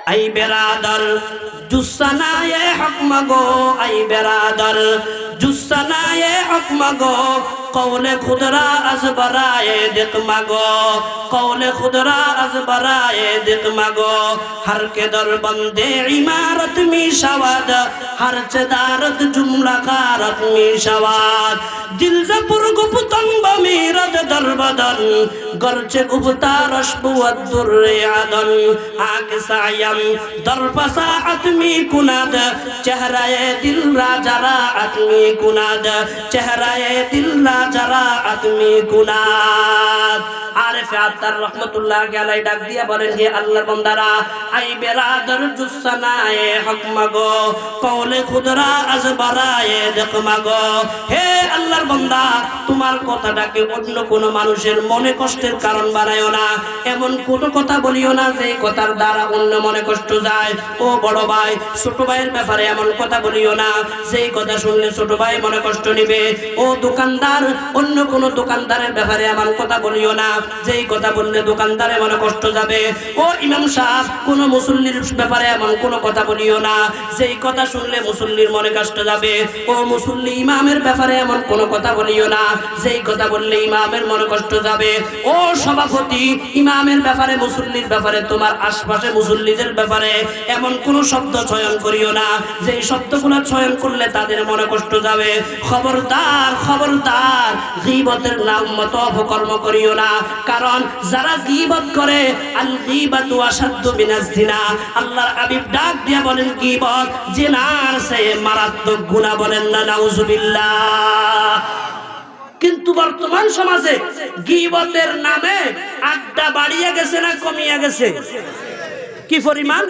आई बेरादर जुस्सनाए हक मगो, आई बेरादर जुस्सनाए हक मगो, कौले खुदरा अज बराए दिक मगो, कौले खुदरा अज बराए दिक मगो। हर के दर बंदे इमारत में शवाद, हर चदारत जुमला कारत में शवाद। दिल जपुर गुप्तंब मेरद दर बदन, गर्चे गुप्ता रश्बुवत दुर्रे आदन। आक सायम दर फसाअत में कुनाद, चेहराए दिल राजरा आदमी कुनाद, चेहराए दिल राजरा आदमी कुनाद। आरिफ आत्तार रहमतुल्लाह अलैहि डाक दिया बोलेन, हे अल्लाहर बंदारा, आई बेरादर जुस्सनाए हक मगो, कौले खुदरा अज बराए दिक मगो। हे আল্লাহর বান্দা, তোমার কথাটাকে অন্য কোন মানুষের মনে কষ্টের কারণ বানায়ো না। এমন কোন কথা বলিও না যে কথার দ্বারা অন্য মনে কষ্ট যায়। ও বড় ভাই, ছোট ভাইয়ের ব্যাপারে এমন কথা বলিও না যে কথা শুনলে ছোট ভাই মনে কষ্ট নেবে। ও দোকানদার, অন্য কোন দোকানদারের ব্যাপারে এমন কথা বলিও না যেই কথা বললে দোকানদারে মনে কষ্ট যাবে। ও ইমাম সাহেব, কোন মুসল্লির ব্যাপারে এমন কোন কথা বলিও না যেই কথা শুনলে মুসল্লির মনে কষ্ট যাবে। ও মুসল্লি ইমামের ব্যাপারে এমন কোন কথা বলিও না যেই কথা বললে ইমামের মনে কষ্ট যাবে। ও সভাপতি, ইমামের ব্যাপারে মুসল্লির ব্যাপারে তোমার আশপাশে মুসল্লিদের ব্যাপারে এমন কোন শব্দ চয়ন করিও না যেই শব্দগুলো চয়ন করলে তাদের মনে কষ্ট যাবে। খবরদার, খবরদার, গীবতের নাম মতো অপকর্ম করিও না, কারণ যারা গীবত করে আল গীবাতু আশাদ্দু মিনাজ জিনা। আল্লাহর হাবিব ডাক দিয়ে বলেন, গীবত জিনার চেয়ে মারাত্মক গুনাহ, বলেন না নাউজুবিল্লাহ। কিন্তু বর্তমান সমাজে গীবতের নামে আড্ডা বাড়িয়ে গেছে না কমিয়ে গেছে? কি পরিমাণ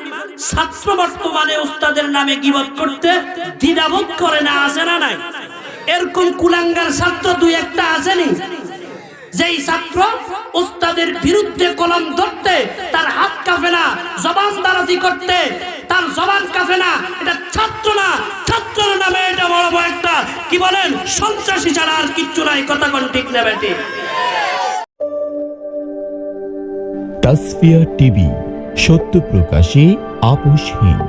ছাত্র বর্তমানে উস্তাদের নামে গীবত করতে দ্বিধাবোধ করে না, আছে না নাই? এরকম কুলাঙ্গার ছাত্র দুই একটা আসেনি যেই ছাত্র উস্তাদের বিরুদ্ধে কলম ধরতে তার হাত কাঁপে না, জবান দারাজি করতে তার জবান কাঁপে না। এটা ছাত্র না, ছাত্রের নামে এটা বড় বড় একটা কি বলেন সন্ত্রাসী ছাড়া আর কিচ্ছু নাই। কথা কোন ঠিক না বেটি? তাসফিয়া টিভি, সত্য প্রকাশে আপোষহীন।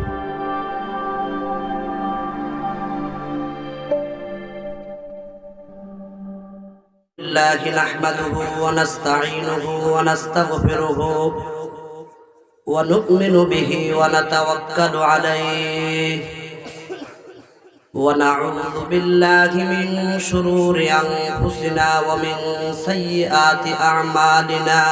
الله نحمده ونستعينه ونستغفره ونؤمن به ونتوكل عليه ونعوذ بالله من شرور أنفسنا ومن سيئات أعمالنا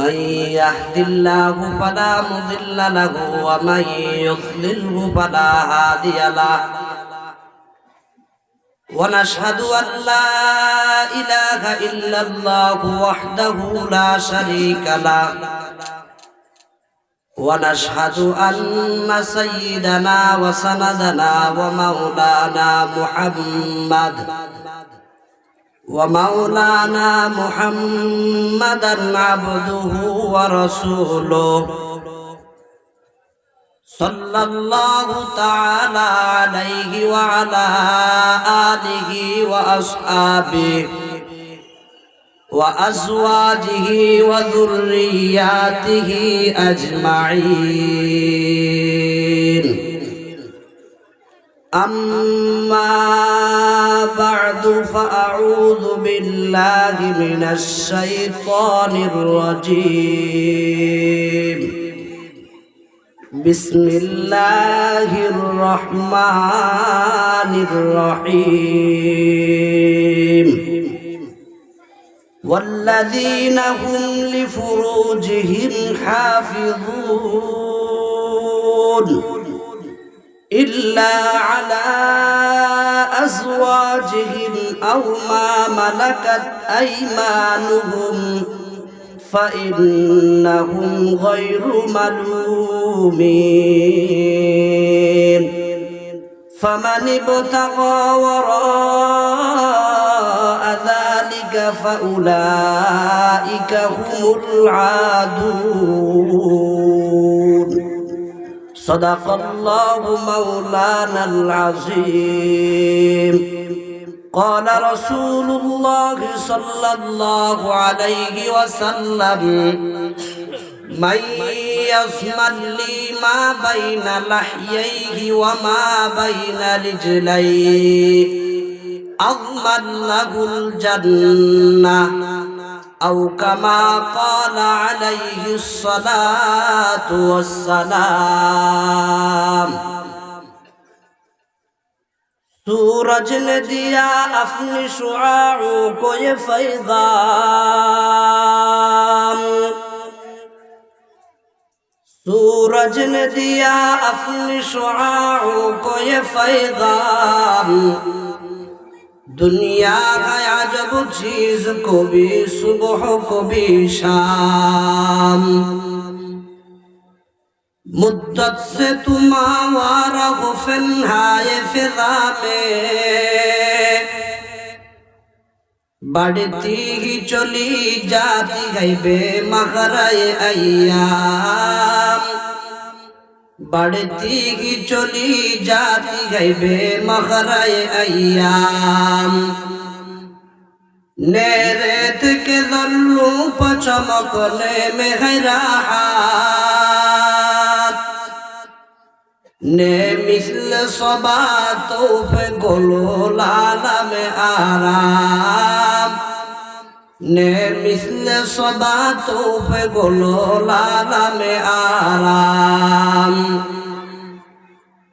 من يهد الله فلا مضل له ومن يضلله فلا هادي له ونشهد أن لا إله إلا الله وحده لا شريك له ونشهد أن سيدنا وسندنا ومولانا محمدا عبده ورسوله صلى الله تعالى عليه وعلى آله وأصحابه وأزواجه وذرياته أجمعين. أما بعد فأعوذ بالله من الشيطان الرجيم. بسم الله الرحمن الرحيم. والذين هم لفروجهم حافظون إلا على أزواجهم أو ما ملكت أيمانهم فإنهم غير ملومين. فمن ابتغى وراء ذلك فأولئك هم العادون. صدق الله مولانا العظيم. قال رسول الله صلى الله عليه وسلم: من يضمن لي ما بين لحييه وما بين رجليه أضمن له الجنة أو كما قال عليه الصلاة والسلام सूरज ने दिया अपनी शुआओं को ये फैज़ान सूरज ने दिया अपनी शुआओं को ये फैज़ान दुनिया गया जब चीज को भी सुबह को भी शाम मुद्दत से तुम आवारा हो फिन्हाए फिजा में बढ़ती ही चली जाती है बेमहराए अय्याम बढ़ती ही चली जाती है बेमहराए अय्याम ने रेत के दल्लू पर चमकने में है राहत ने मिसल सबातों पे गोलो लाला में आराम ने मिसल सबातों पे गोलो लाला में आराम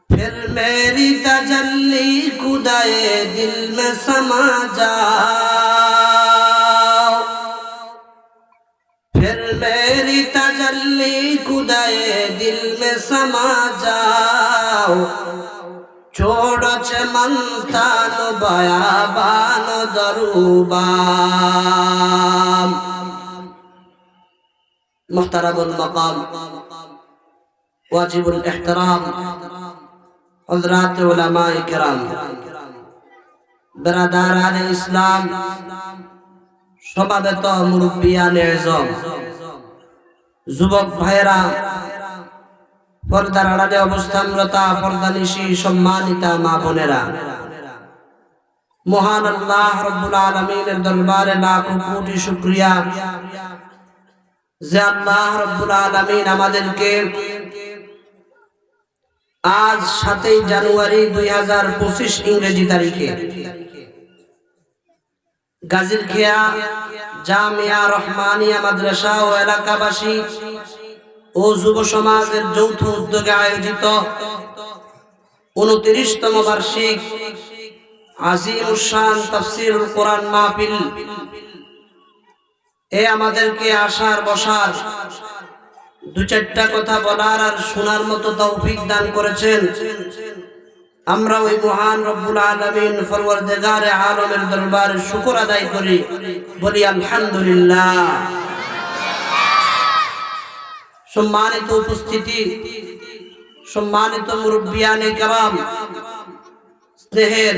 फिर मेरी तजल्ली खुदाए दिल में समा जाओ फिर मेरी तजल्ली खुदाए दिल में समा जाओ छोड़ो चमनतानो बयाबानो दरूबाम मुहतरमुल मकाम वाजिबुल एहतराम हज़रात उलमाए किराम बिरादरान इस्लाम সমাবেত মুরব্বিয়ানে আযম যুবক ভাইরা পর্দার আড়ালে অবস্থানরত পর্দানিশী সম্মানিতা মা বোনেরা মহান আল্লাহ রাব্বুল আলামিনের দরবারে লাখ কোটি শুকরিয়া যে আল্লাহ রাব্বুল আলামিন আমাদেরকে আজ 7 জানুয়ারি 2025 ইংরেজি তারিখে গাজীরখিয়া জামিয়া রহমানিয়া মাদ্রাসা ও এলাকাবাসী ও যুব সমাজের যৌথ উদ্যোগে আয়োজিত 29তম বার্ষিক আজিমুশ শান তাফসীরুল কোরআন মাহফিল এ আমাদেরকে আসার বসার দু চারটা কথা বলার আর শোনার মতো তৌফিক দান করেছেন আমরা ওই মহান রব্বুল আলামিন পরওয়ারদিগারে আলমের দরবারে শুকর আদায় করি বলি আলহামদুলিল্লাহ। সম্মানিত উপস্থিতি, সম্মানিত মুরব্বিয়ানে কেরাম, স্নেহের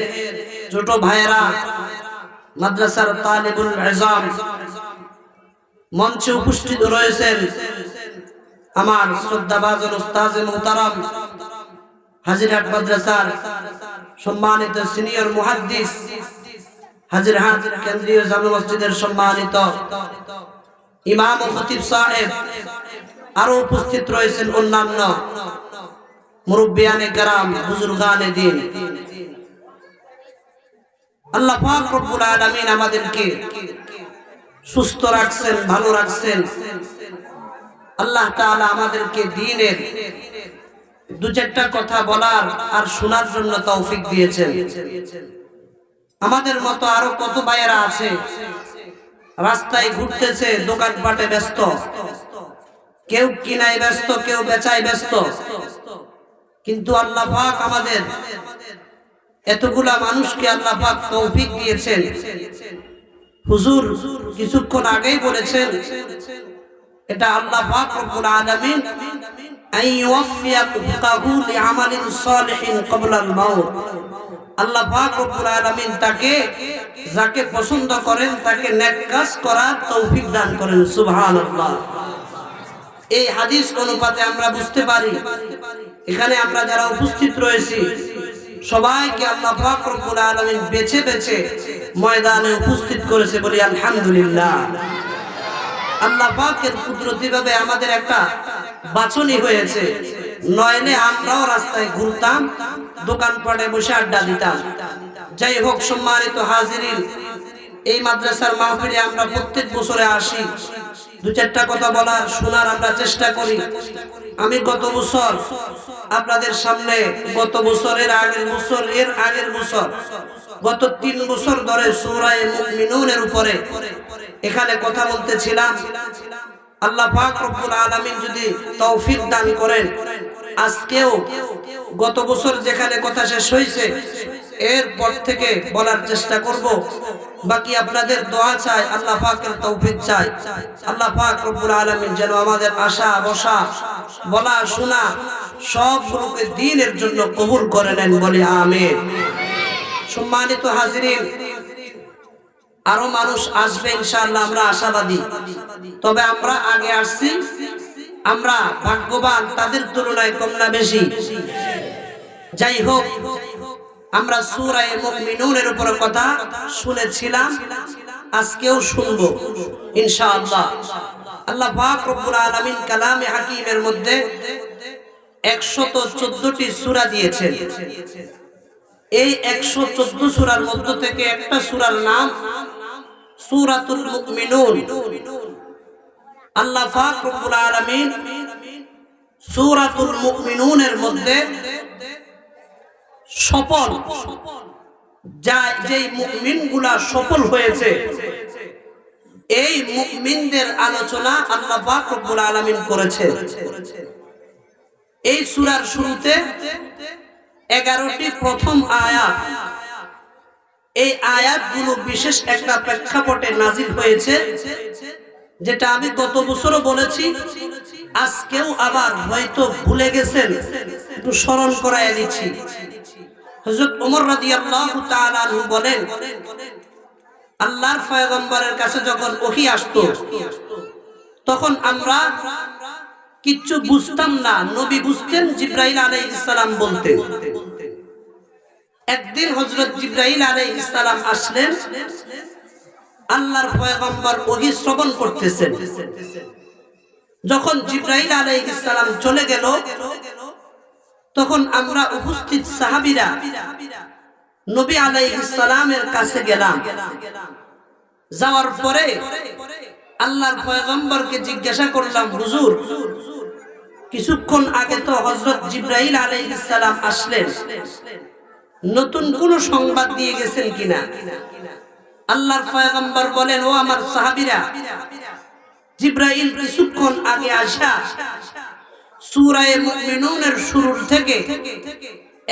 ছোট ভাইয়েরা, মাদ্রাসার তালিবুল ইলম, মঞ্চে উপস্থিত রয়েছেন আমার শ্রদ্ধাভাজন উস্তাদ মুহতারাম হাজিরহাট মাদ্রাসার সম্মানিত সিনিয়র মুহাদ্দিস, হাজিরহাট কেন্দ্রীয় জামে মসজিদের সম্মানিত ইমাম ও খতিব সাহেব, আরো উপস্থিত রয়েছেন অন্যান্য মুরব্বিয়ানে কেরাম, বুজুর্গানে দ্বীন। আল্লাহ পাক রব্বুল আলামিন আমাদেরকে সুস্থ রাখছেন, ভালো রাখছেন। আল্লাহ তাআলা আমাদেরকে দ্বীনের দু চারটা কথা বলার আর শোনার জন্য তৌফিক দিয়েছেন। আমাদের মতো আরো কত ভাইয়েরা আছে রাস্তায় ঘুরতেছে, দোকানপাটে ব্যস্ত, কেউ কিনায় ব্যস্ত, কেউ বেচায় ব্যস্ত, কিন্তু আল্লাহ পাক আমাদের এতগুলা মানুষকে আল্লাহ পাক তৌফিক দিয়েছেন। হুজুর কিছুক্ষণ আগেই বলেছেন এটা আল্লাহ পাক রব্বুল আলামিন আল্লাহ পাক রব্বুল আলামিন তাকে যাকে পছন্দ করেন তাকে নেক কাজ করার তৌফিক দান করেন। সুবহানাল্লাহ। এই হাদিস অনুপাতে আমরা বুঝতে পারি এখানে আমরা যারা উপস্থিত রয়েছি সবাইকে আল্লাহ পাক রব্বুল আলামিন বেছে বেছে ময়দানে উপস্থিত করেছে বলি আলহামদুলিল্লাহ। আল্লাহ পাকের কুদরতি ভাবে আমাদের একটা বাছনি হয়েছে, নইলে আমরাও রাস্তায় ঘুরতাম, দোকানপাটে বসে আড্ডা দিতাম। যাই হোক, সম্মানিত হাজিরিন, এই মাদ্রাসার মাহফিলে আমরা প্রত্যেক বছরে আসি, দু চারটা কথা বলার শোনার আমরা চেষ্টা করি। আমি গত বছর আপনাদের সামনে, গত বছরের আগের বছর, এর আগের বছর, গত 3 বছর ধরে সূরা মুমিনুনের উপরে এখানে কথা বলতেছিলাম। আল্লাহ পাক রব্বুল আলামিন যদি তৌফিক দান করেন, আজকেও গত বছর যেখানে কথা শেষ হয়েছে এরপর থেকে বলার চেষ্টা করব। বাকি আপনাদের দোয়া চাই, আল্লাহ পাকের তৌফিক চাই। আল্লাহ পাক রব্বুল আলামিন যেন আমাদের আশা বসা বলা শোনা সবগুলোকে দ্বীনের জন্য কবুল করে নেন, বলি আমিন। সম্মানিত হাজিরিন, আরো মানুষ আসবে ইনশাআল্লাহ, আমরা আশাবাদী। তবে আমরা আগে আসছি, আমরা ভাগ্যবান, তাদের তুলনায় কম না বেশি? যাই হোক, আমরা সূরা মুমিনুনের উপর কথা শুনেছিলাম, আজকেও শুনবো ইনশাআল্লাহ। আল্লাহ পাক রব্বুল আলামিন কালামে হাকিমের মধ্যে 114টি সূরা দিয়েছেন। এই 114 সূরার মধ্য থেকে একটা সূরার নাম সূরাতুল মুমিনুন। আল্লাহ পাক রব্বুল আলামিন সূরাতুল মুমিনুনের মধ্যে সফল, যেই মুমিনগুলা সফল হয়েছে, এই মুমিনদের আলোচনা আল্লাহ পাক রব্বুল আলামিন করেছেন। এই সূরার শুরুতে 11টি প্রথম আয়াত, এই আয়াতগুলো বিশেষ একটা প্রেক্ষাপটে নাজিল হয়েছে, যেটা আমি গত বছরও বলেছি, আজকেও আবার হয়তো ভুলে গেছেন, একটু স্মরণ করায় দিচ্ছি। হযরত ওমর রাদিয়াল্লাহু তাআলা আনহু বলেন, আল্লাহর পয়গম্বরের কাছে যখন ওহী আসতো, তখন আমরা কিচ্ছু বুঝতাম না, নবী বুঝতেন, জিবরাইল আলাইহিস সালাম বলতেন। একদিন হযরত জিবরাইল আলাইহিস সালাম আসলেন, আল্লাহর পয়গম্বর ওহী শ্রবণ করতেছেন। যখন জিবরাইল আলাইহিস সালাম চলে গেল, তখন আমরা উপস্থিত সাহাবীরা নবী আলাইহিস সালামের কাছে গেলাম। যাওয়ার পরে আল্লাহর পয়গম্বরকে জিজ্ঞাসা করলাম, হুজুর, কিছুক্ষণ আগে তো হযরত জিবরাইল আলাইহিস সালাম আসলেন, নতুন কোন সংবাদ দিয়ে গেছেন কিনা? আল্লাহর পয়গম্বর বলেন, ও আমার সাহাবীরা, জিবরাইল কিছুক্ষণ আগে আসা সূরা মুমিনুনের শুরুর থেকে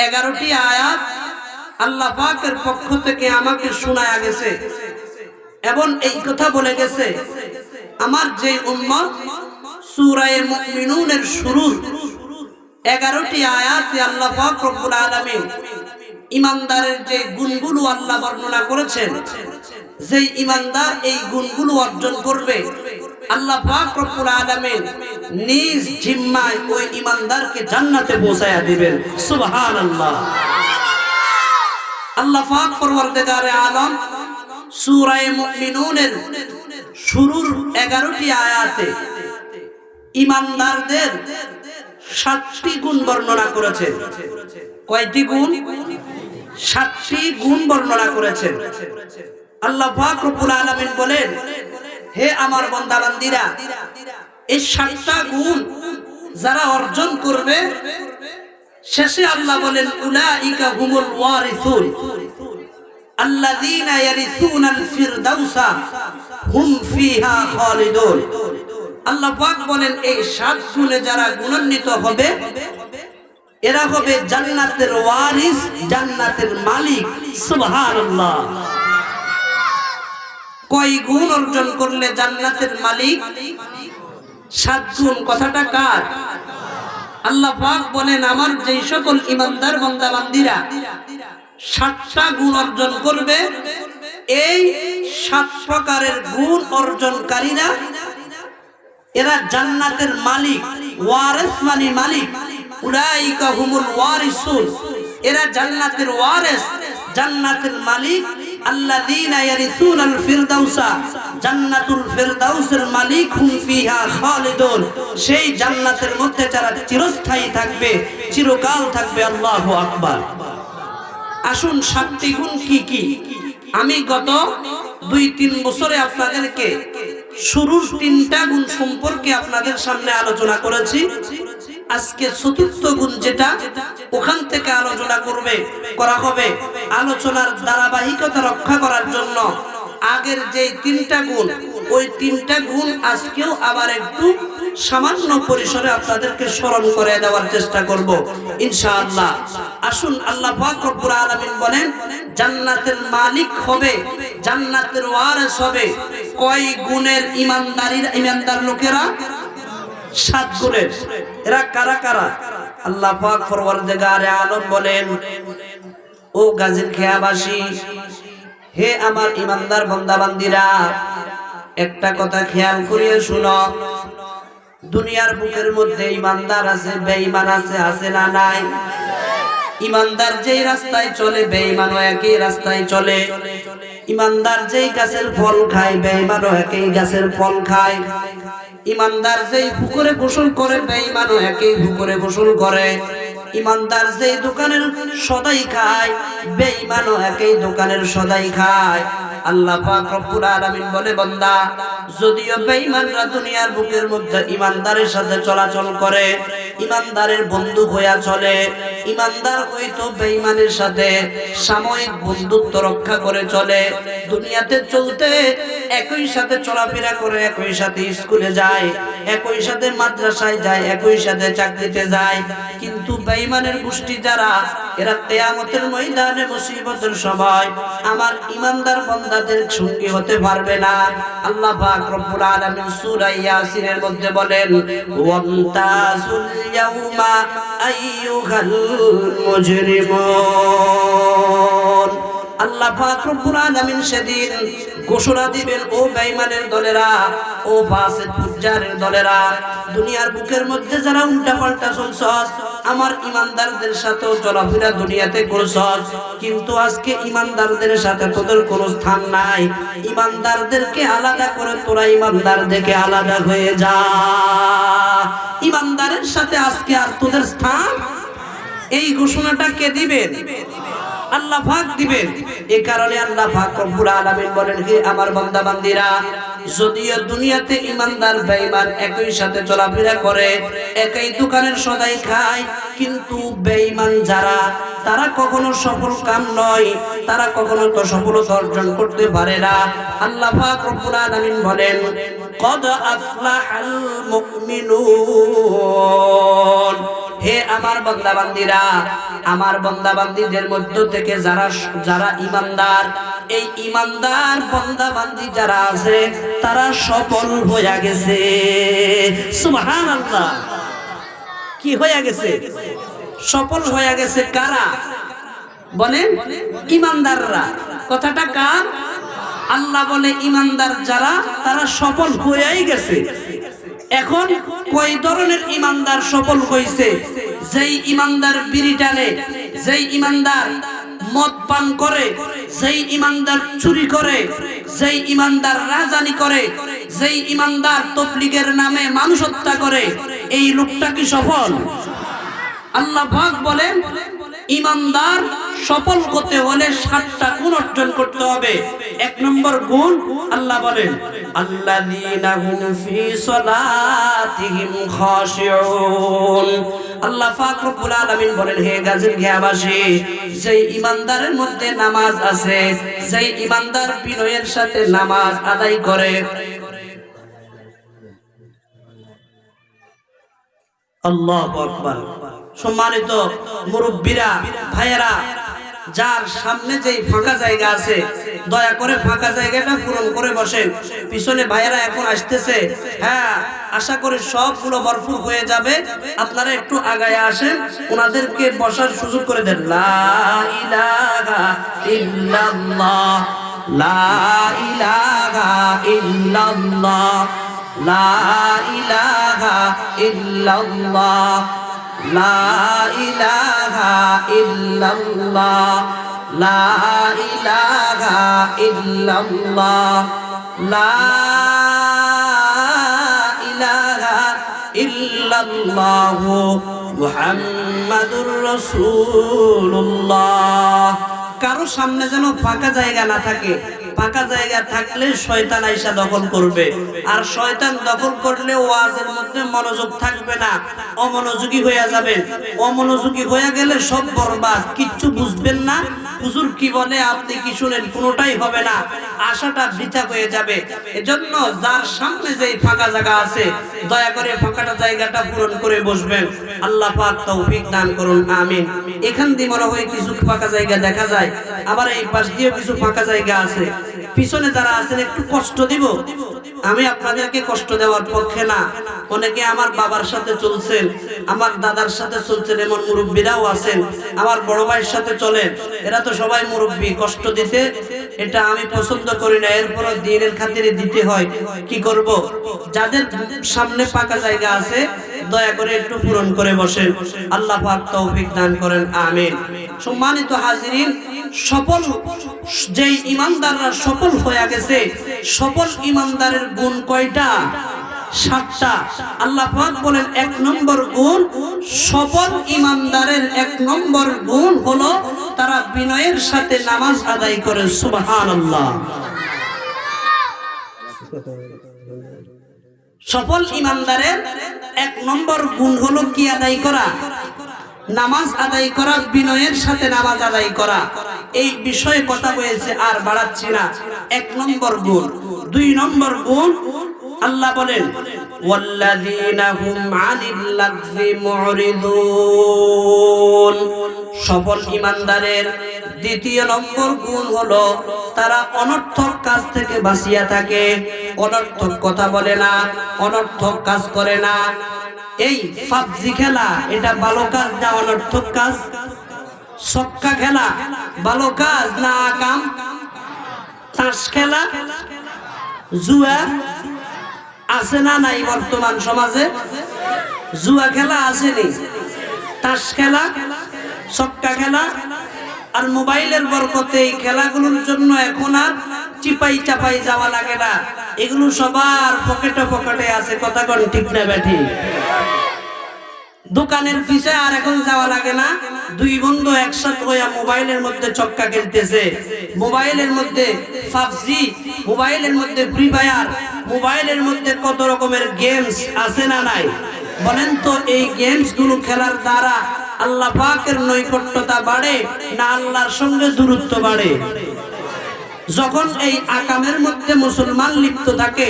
11টি আয়াত আল্লাহ পাকের পক্ষ থেকে আমাকে শোনায়া গেছে, এবং এই কথা বলে গেছে, আমার যে উম্মত সূরা মুমিনুনের শুরুর 11টি আয়াতে আল্লাহ পাক রব্বুল আলামিন ঈমানদারের যে গুণগুলো আল্লাহ বর্ণনা করেছেন, যেই ঈমানদার এই গুণগুলো অর্জন করবে, আল্লাহ পাক রব্বুল আলামিন নিজ জিম্মায় ওই ঈমানদারকে জান্নাতে পৌঁছায়া দিবেন। সুবহানাল্লাহ। আল্লাহ পাক পরওয়ারদিগারে আলম সূরা মুমিনুনের শুরুর 11টি আয়াতে ঈমানদারদের 7টি গুণ বর্ণনা করেছেন। কয়টি গুণ? 7টি গুণ বর্ণনা করেছেন। আল্লাহ পাক রব্বুল আলামিন বলেন, হে আমার বান্দা বান্দীরা, এই 7টা গুণ যারা অর্জন করবে, শেষে আল্লাহ বলেন, উলাইকা হুমুল ওয়ারিসুন আল্লাযীনা ইয়ারিসুনাল ফিরদাউসা হুম ফিহা খালিদুন। আল্লাহ পাক বলেন, এই 7 গুণে যারা গুণান্বিত হবে, এরা হবে জান্নাতের ওয়ারিস, জান্নাতের মালিক। সুবহানাল্লাহ। কয় গুণ অর্জন করলে জান্নাতের মালিক? 7 গুণ। কথাটা কার? আল্লাহ পাক বলেন, আমার যেই সকল ঈমানদার বান্দা বান্দীরা 7টা গুণ অর্জন করবে, এই 7 প্রকারের গুণ অর্জনকারীরা এরা জান্নাতের মালিক। ওয়ারিস মানে মালিক। উলাইকা হুমুল ওয়ারিসুন, এরা জান্নাতের ওয়ারিস, জান্নাতের মালিক। আল্লাযীনা ইয়ারিসুনাল ফিরদাউসা, জান্নাতুল ফেরদাউসের মালিক হুম ফিহা খালিদুন, সেই জান্নাতের মধ্যে যারা চিরস্থায়ী থাকবে, চিরকাল থাকবে। আল্লাহু আকবার। আসুন 7টি গুণ কি কি, আমি গত 2-3 বছরে আপনাদেরকে শুরুর 3টা গুণ সম্পর্কে আপনাদের সামনে আলোচনা করেছি। আজকে 4র্থ গুণ যেটা, ওখান থেকে আলোচনা করা হবে। আলোচনার ধারাবাহিকতা রক্ষা করার জন্য আগের যে 3টা গুণ, ওই 3টা গুণ আজকেও আবার একটু সামান্য পরিসরে আপনাদেরকে স্মরণ করে দেওয়ার চেষ্টা করব ইনশাআল্লাহ। আসুন, আল্লাহ পাক রব্বুল আলামিন বলেন জান্নাতের মালিক হবে, জান্নাতের ওয়ারিস হবে কয় গুণের? ইমানদার লোকেরা 7 গুণের। এরা কারা কারা? আল্লাহ পাক পরওয়ারদিগারে আলম বলেন, ও গাজীর খেয়াবাসী, হে আমার ইমানদার বান্দা বান্দীরা, একটা কথা খেয়াল করিয়ে শুনো। দুনিয়ার বুকের মধ্যে ইমানদার আছে, বেঈমান আছে না নাই? ইমানদার যেই রাস্তায় চলে, বেঈমানও একই রাস্তায় চলে। ইমানদার যেই গাছের ফল খায়, বেঈমানও একই গাছের ফল খায়। ইমানদার যেই পুকুরে গোসল করে, বেঈমানও একই পুকুরে গোসল করে। ইমানদার যেই দোকানের সদাই খায়, বেঈমানও একই দোকানের সদাই খায়। আল্লাহ পাক রব্বুল আলামিন বলে, বান্দা, যদিও বেঈমানরা দুনিয়ার বুকের মধ্যে ইমানদারের সাথে চলাচল করে, ইমানদারের বন্ধু হইয়া চলে, ইমানদার হয়তো বেঈমানের সাথে সাময়িক বন্ধুত্ব রক্ষা করে চলে, দুনিয়াতে চলতে একই সাথে চলাফেরা করে, একই সাথে স্কুলে যায়, একই সাথে মাদ্রাসায় যায়, একই সাথে চাকরিতে যায়, কিন্তু বেঈমানের গোষ্ঠী যারা, এরা কিয়ামতের ময়দানে মুসিবতের সময় আমার ইমানদার বান্দাদের সঙ্গী হতে পারবে না। আল্লাহ পাক রব্বুল আলামিন সূরা ইয়াসিনের মধ্যে বলেন, ওয়ামতাজুল ইয়াউমা আইয়ুহাল মুজরিমুন। আল্লাহ পাক রব্বুল আলামিন সেদিন ঘোষণা দিবেন, ও বেঈমানের দলেরা, ও ফাসিক ফুজ্জারের দলেরা, দুনিয়ার বুকের মধ্যে যারা উল্টাপাল্টা চলছস, আমার ইমানদারদের সাথে চলাফেরা দুনিয়াতে করছস, কিন্তু আজকে ইমানদারদের সাথে তোদের কোনো স্থান নাই। ইমানদারদেরকে আলাদা করে তোরা ইমানদার দেখে আলাদা হয়ে যা। ইমানদারের সাথে আজকে আর তোদের স্থান। এই ঘোষণাটা কে দিবেন? আল্লাহ পাক দিবেন। এই কারণে আল্লাহ পাক রব্বুল আলামিন বলেন, হে আমার বান্দা বান্দীরা, যদিও দুনিয়াতে ইমানদার বেঈমান একই সাথে চলাফেরা করে, একই দোকানের সদাই খায়, কিন্তু বেঈমান যারা, তারা কখনো সফল কাম নয়, তারা কখনো তো সফলতা অর্জন করতে পারে না। আল্লাহ পাক রব্বুল আলামিন বলেন, কদ আফলাহাল মুমিনুন। হে আমার বান্দা বান্দীরা, আমার বান্দা বান্দীদের মধ্য থেকে যারা ইমানদার, এই ইমানদার বান্দা বান্দী যারা আছে, তারা সফল হয়ে গেছে। সুবহানাল্লাহ। কি হয়ে গেছে? সফল হয়ে গেছে। কারা বলেন? ইমানদাররা। কথাটা কার? আল্লাহ বলে ইমানদার যারা, তারা সফল হয়েই গেছে। এখন কয় ধরনের ইমানদার সফল হইছে? যেই ইমানদার বিড়ি টানে, যেই ইমানদার মদ পান করে, যেই ইমানদার চুরি করে, যেই ইমানদার রাজানি করে, যেই ইমানদার তাবলীগের নামে মানুষ হত্যা করে, এই লোকটা কি সফল? আল্লাহ পাক বলেন, ইমানদার সফল হতে হলে 7টা গুণ অর্জন করতে হবে। 1 নম্বর গুণ, আল্লাহ বলেন, আল্লাযীনা হুম ফি সালাতিহিম খাশিউন। আল্লাহ পাক রব্বুল আলামিন বলেন, হে গাজীর খেয়াবাসী, যেই ইমানদারের মধ্যে নামাজ আছে, যেই ইমানদার বিনয়ের সাথে নামাজ আদায় করে, আল্লাহু আকবার। সম্মানিত মুরব্বীরা, ভাইয়েরা, যার সামনে যেই ফাঁকা জায়গা আছে, দয়া করে ফাঁকা জায়গাটা পূরণ করে বসেন। পিছনে ভাইয়েরা এখন আসতেছে, হ্যাঁ, আশা করি সবগুলো ভরপুর হয়ে যাবে। আপনারা একটু আগায় আসেন, ওনাদেরকে বসার সুযোগ করে দেন। লা ইলাহা ইল্লাল্লাহ, লা ইলাহা ইল্লাল্লাহ, লা ইলাহা ইল্লাল্লাহ, লা ইলাহা ইল্লাল্লাহ, লা ইলাহা ইল্লাল্লাহ, লা ইলাহা ইল্লাল্লাহু মুহাম্মাদুর রাসূলুল্লাহ। কারো সামনে যেন ফাঁকা জায়গা না থাকে। ফাঁকা জায়গা থাকলে শয়তান আইসা দখল করবে, আর শয়তান দখল করলে ওয়াজের মধ্যে মনোযোগ থাকবে না, অমনোযোগী হয়ে যাবেন। অমনোযোগী হয়ে গেলে সব বরবাদ, কিচ্ছু বুঝবেন না। হুজুর কি বলে আপনি কি শুনেন, কোনোটাই হবে না, আশাটা বৃথা হয়ে যাবে। এজন্য যার সামনে যেই ফাঁকা জায়গা আছে দয়া করে ফাঁকাটা জায়গাটা পূরণ করে বসবেন। আল্লাহ পাক তৌফিক দান করুন, আমিন। এখান দিয়ে মনে হয় কিছু ফাঁকা জায়গা দেখা যায়, আবার এই পাশ দিয়ে কিছু ফাঁকা জায়গা আছে। পিছনে যারা আছেন একটু কষ্ট দিব, আমি আপনাদেরকে কষ্ট দেওয়ার পক্ষে না। অনেকে আমার বাবার সাথে চলছেন, আমার দাদার সাথে চলছেন, এমন মুরব্বীরাও আছেন, আমার বড় ভাইয়ের সাথে চলেন, এরা তো সবাই মুরব্বী। কষ্ট দিতে এটা আমি পছন্দ করি না, এরপরও দিনের খাতিরে দিতে হয়, কি করব। যাদের সামনে ফাঁকা জায়গা আছে দয়া করে একটু পূরণ করে বসেন। আল্লাহ পাক তৌফিক দান করেন, আমিন। সম্মানিত হাজিরিন, সফল যেই ইমানদাররা সফল হয়ে গেছে, সফল ইমানদারের গুণ কয়টা? 7টা। আল্লাহ পাক বলেন 1 নম্বর গুণ, সফল ইমানদারের 1 নম্বর গুণ হলো তারা বিনয়ের সাথে নামাজ আদায় করে। সুবহানাল্লাহ। সফল ইমানদারের 1 নম্বর গুণ হলো কি আদায় করা? নামাজ আদায় করা, বিনয়ের সাথে নামাজ আদায় করা। এই বিষয়ে কথা হয়েছে, আর বাড়াচ্ছি না। 1 নম্বর গুণ। 2 নম্বর গুণ আল্লাহ বলেন ওয়াল্লাযীনা হুম আনিল লাগযি মুরিদুন। সফল ইমানদারের 2য় নম্বর গুণ হলো তারা অনর্থক কাজ থেকে বাঁচিয়া থাকে, অনর্থক কথা বলে না, অনর্থক কাজ করে না। এই পাবজি খেলা এটা ভালো কাজ না অনর্থক কাজ? ছক্কা খেলা ভালো কাজ না কাম? তাস খেলা, জুয়া আছে না নাই? বর্তমান সমাজে জুয়া খেলা আসেনি, তাস খেলা, ছক্কা খেলা। আর মোবাইলের বরকতে এই খেলাগুলোর জন্য এখন আর চিপাই চাপাই যাওয়া লাগে না, এগুলো সবার পকেটে পকেটে আছে। কথা কোন ঠিক না ব্যাঠি? দোকানের পিছে আর এখন যাওয়া লাগে না, 2 বন্ধু একসাথে হইয়া মোবাইলের মধ্যে ছক্কা খেলতেছে, মোবাইলের মধ্যে পাবজি, মোবাইলের মধ্যে ফ্রি ফায়ার, মোবাইলের মধ্যে কত রকমের গেমস আছে না নাই? বলেন তো এই গেমস গুলো খেলার দ্বারা আল্লাহ পাকের নৈকট্যতা বাড়ে না আল্লাহর সঙ্গে দূরত্ব বাড়ে? যখন এই আকামের মধ্যে মুসলমান লিপ্ত থাকে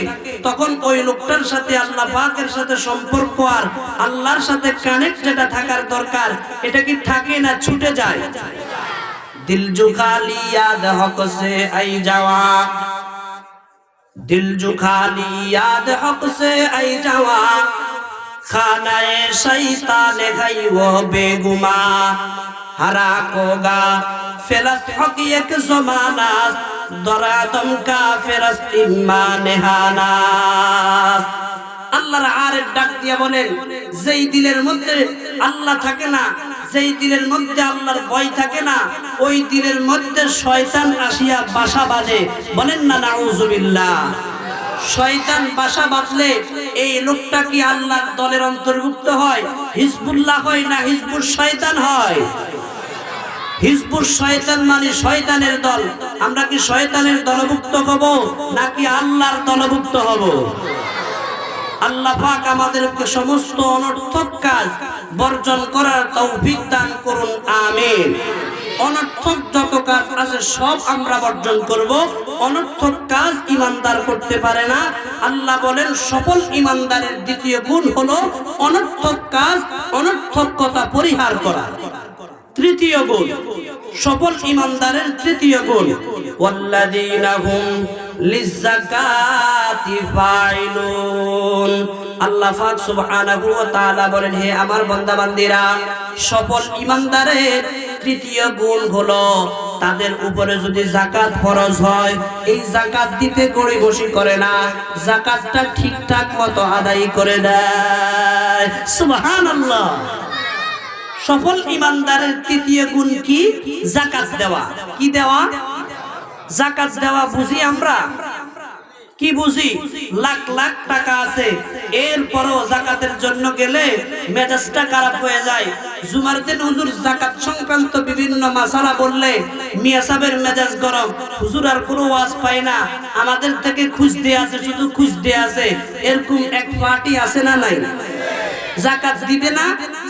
তখন ওই লোকটার সাথে আল্লাহ পাকের সাথে সম্পর্ক আর আল্লাহর সাথে কানেক্ট যেটা থাকার দরকার এটা কি থাকে না ছুটে যায়? দিল জু খালি ইয়াদ হক সে আই যাওয়া, দিল জু খালি ইয়াদ হক সে আই যাওয়া, খানায়ে শৈতান খাই वो बेगुमा हरा कोगा फिलस हक एक ज़माना दरा तुम का फिरस्त ईमान हाना। আল্লাহর আরেক ডাক দিয়া বলেন যেই দিলের মধ্যে আল্লাহ থাকে না, যেই দিলের মধ্যে আল্লাহর ভয় থাকে না, ওই দিলের মধ্যে শয়তান আসিয়া বাসা বাঁধে। বলেন না নাউজুবিল্লাহ। শয়তান বাসা বাঁধলে এই লোকটা কি আল্লাহর দলের অন্তর্ভুক্ত হয়? হিজবুল্লাহ হয় না হিজবুর শয়তান হয়? হিজবুর শয়তান মানে শয়তানের দল। আমরা কি শয়তানের দলভুক্ত হব নাকি আল্লাহর দলভুক্ত হব? আল্লাহ পাক আমাদেরকে সমস্ত অনর্থক কাজ বর্জন করার তৌফিক দান করুন, আমিন। অনর্থক যত কাজ আছে সব আমরা বর্জন করব। অনর্থক কাজ ইমানদার করতে পারে না। আল্লাহ বলেন সফল ইমানদারের 2য় গুণ হলো অনর্থক কাজ, অনর্থক কথা পরিহার করা। 3য় গুণ সফল ইমানদারের 3য় গুণ ওয়াল্লাযীনা হুম লিযাকাতি ফাইলুন। আল্লাহ পাক সুবহানাহু ওয়া তাআলা বলেন হে আমার বান্দা বান্দীরা, সফল ইমানদারের 3য় গুণ হলো তাদের উপরে যদি যাকাত ফরজ হয় এই যাকাত দিতে গড়িমসি করে না, যাকাতটা ঠিকঠাক মতো আদায় করে দেয়। সুবহানাল্লাহ। সফল ইমানদারের 3য় গুণ কি? যাকাত দেওয়া। কি দেওয়া? যাকাত দেওয়া বুঝি আমরা? কি বুঝি লাখ লাখ টাকা আছে, এরপরও জাকাতের জন্য গেলে মেজাজটা খারাপ হয়ে যায়। জুমার দিন হুজুর জাকাত সংক্রান্ত বিভিন্ন মাসালা বললে মিয়া সাহেবের মেজাজ গরম, হুজুর আর কোনো ওয়াজ পায় না, আমাদের থেকে খুঁজ দিয়ে আছে, শুধু খুঁজ দিয়ে আছে। এরকম এক পার্টি আছে না নাই? জাকাত দিবে না,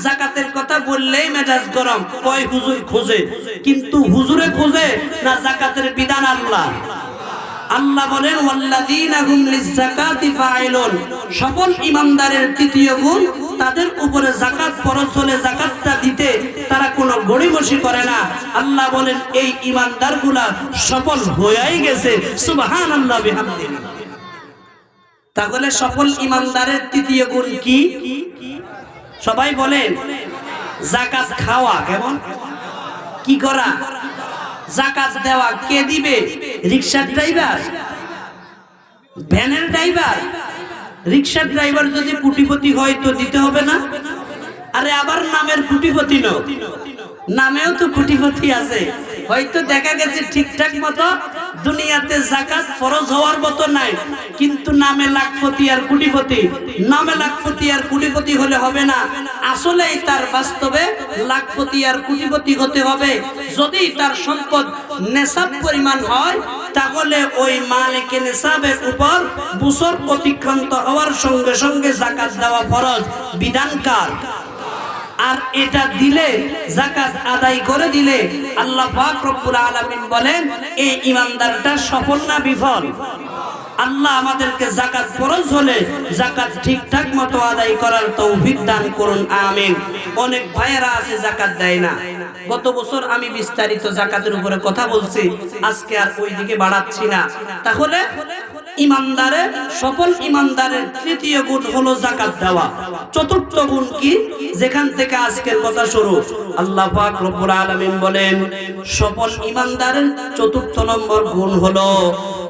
জাকাতের কথা বললেই মেজাজ গরম, কয় হুজুর খোঁজে। কিন্তু হুজুরে খোঁজে না জাকাতের বিধান আল্লাহ। আল্লাহ বলেন ওয়াল্লাযীনা হুম লিয-যাকাতি ফাইলুন, সকল ঈমানদারের তৃতীয় গুণ তাদের উপরে যাকাত ফরজ হলে যাকাতটা দিতে তারা কোনো গড়িমসি করে না। আল্লাহ বলেন এই ঈমানদারগুলা সফল হয়েই গেছে। সুবহানাল্লাহ বিহামদিহি। তাহলে সকল ঈমানদারের তৃতীয় গুণ কি? সবাই বলেন যাকাত খাওয়া। কেমন? কি করা? যাকাত দেওয়া। কে দিবে? রিকশার ড্রাইভার, ভ্যানের ড্রাইভার। রিকশার ড্রাইভার যদি কোটিপতি হয় তো দিতে হবে না? আরে আবার নামের কোটিপতি ন, নামেও তো কোটিপতি আছে। হয়তো দেখা গেছে ঠিকঠাক মতো দুনিয়াতে যাকাত ফরজ হওয়ার মতো নাই, কিন্তু নামে লাখপতি আর কোটিপতি। নামে লাখপতি আর কোটিপতি হলে হবে না, আসলেই তার বাস্তবে লাখপতি আর কোটিপতি হতে হবে। যদি তার সম্পদ নেশাব পরিমাণ হয় তাহলে ওই মালিকের নেশাবের উপর বছর অতিক্রান্ত হওয়ার সঙ্গে সঙ্গে যাকাত দেওয়া ফরজ। বিধানকার। আর এটা দিলে, যাকাত আদায় করে দিলে আল্লাহ পাক রব্বুল আলামিন বলেন এই ঈমানদারটা সফল না বিফল? আল্লাহ আমাদেরকে যাকাত ফরজ হলে যাকাত ঠিকঠাক মতো আদায় করার তৌফিক দান করুন, আমিন। অনেক ভাইয়েরা আছে যাকাত দেয় না। গত বছর আমি বিস্তারিত যাকাতের উপরে কথা বলছি, আজকে আর ওই দিকে বাড়াচ্ছি না। তাহলে ঈমানদারের, সফল ঈমানদারের তৃতীয় গুণ হলো যাকাত দেওয়া। চতুর্থ গুণ কি? যেখান থেকে আজকের কথা শুরু। আল্লাহ পাক রব্বুল আলামিন বলেন সফল ঈমানদারের চতুর্থ নম্বর গুণ হলো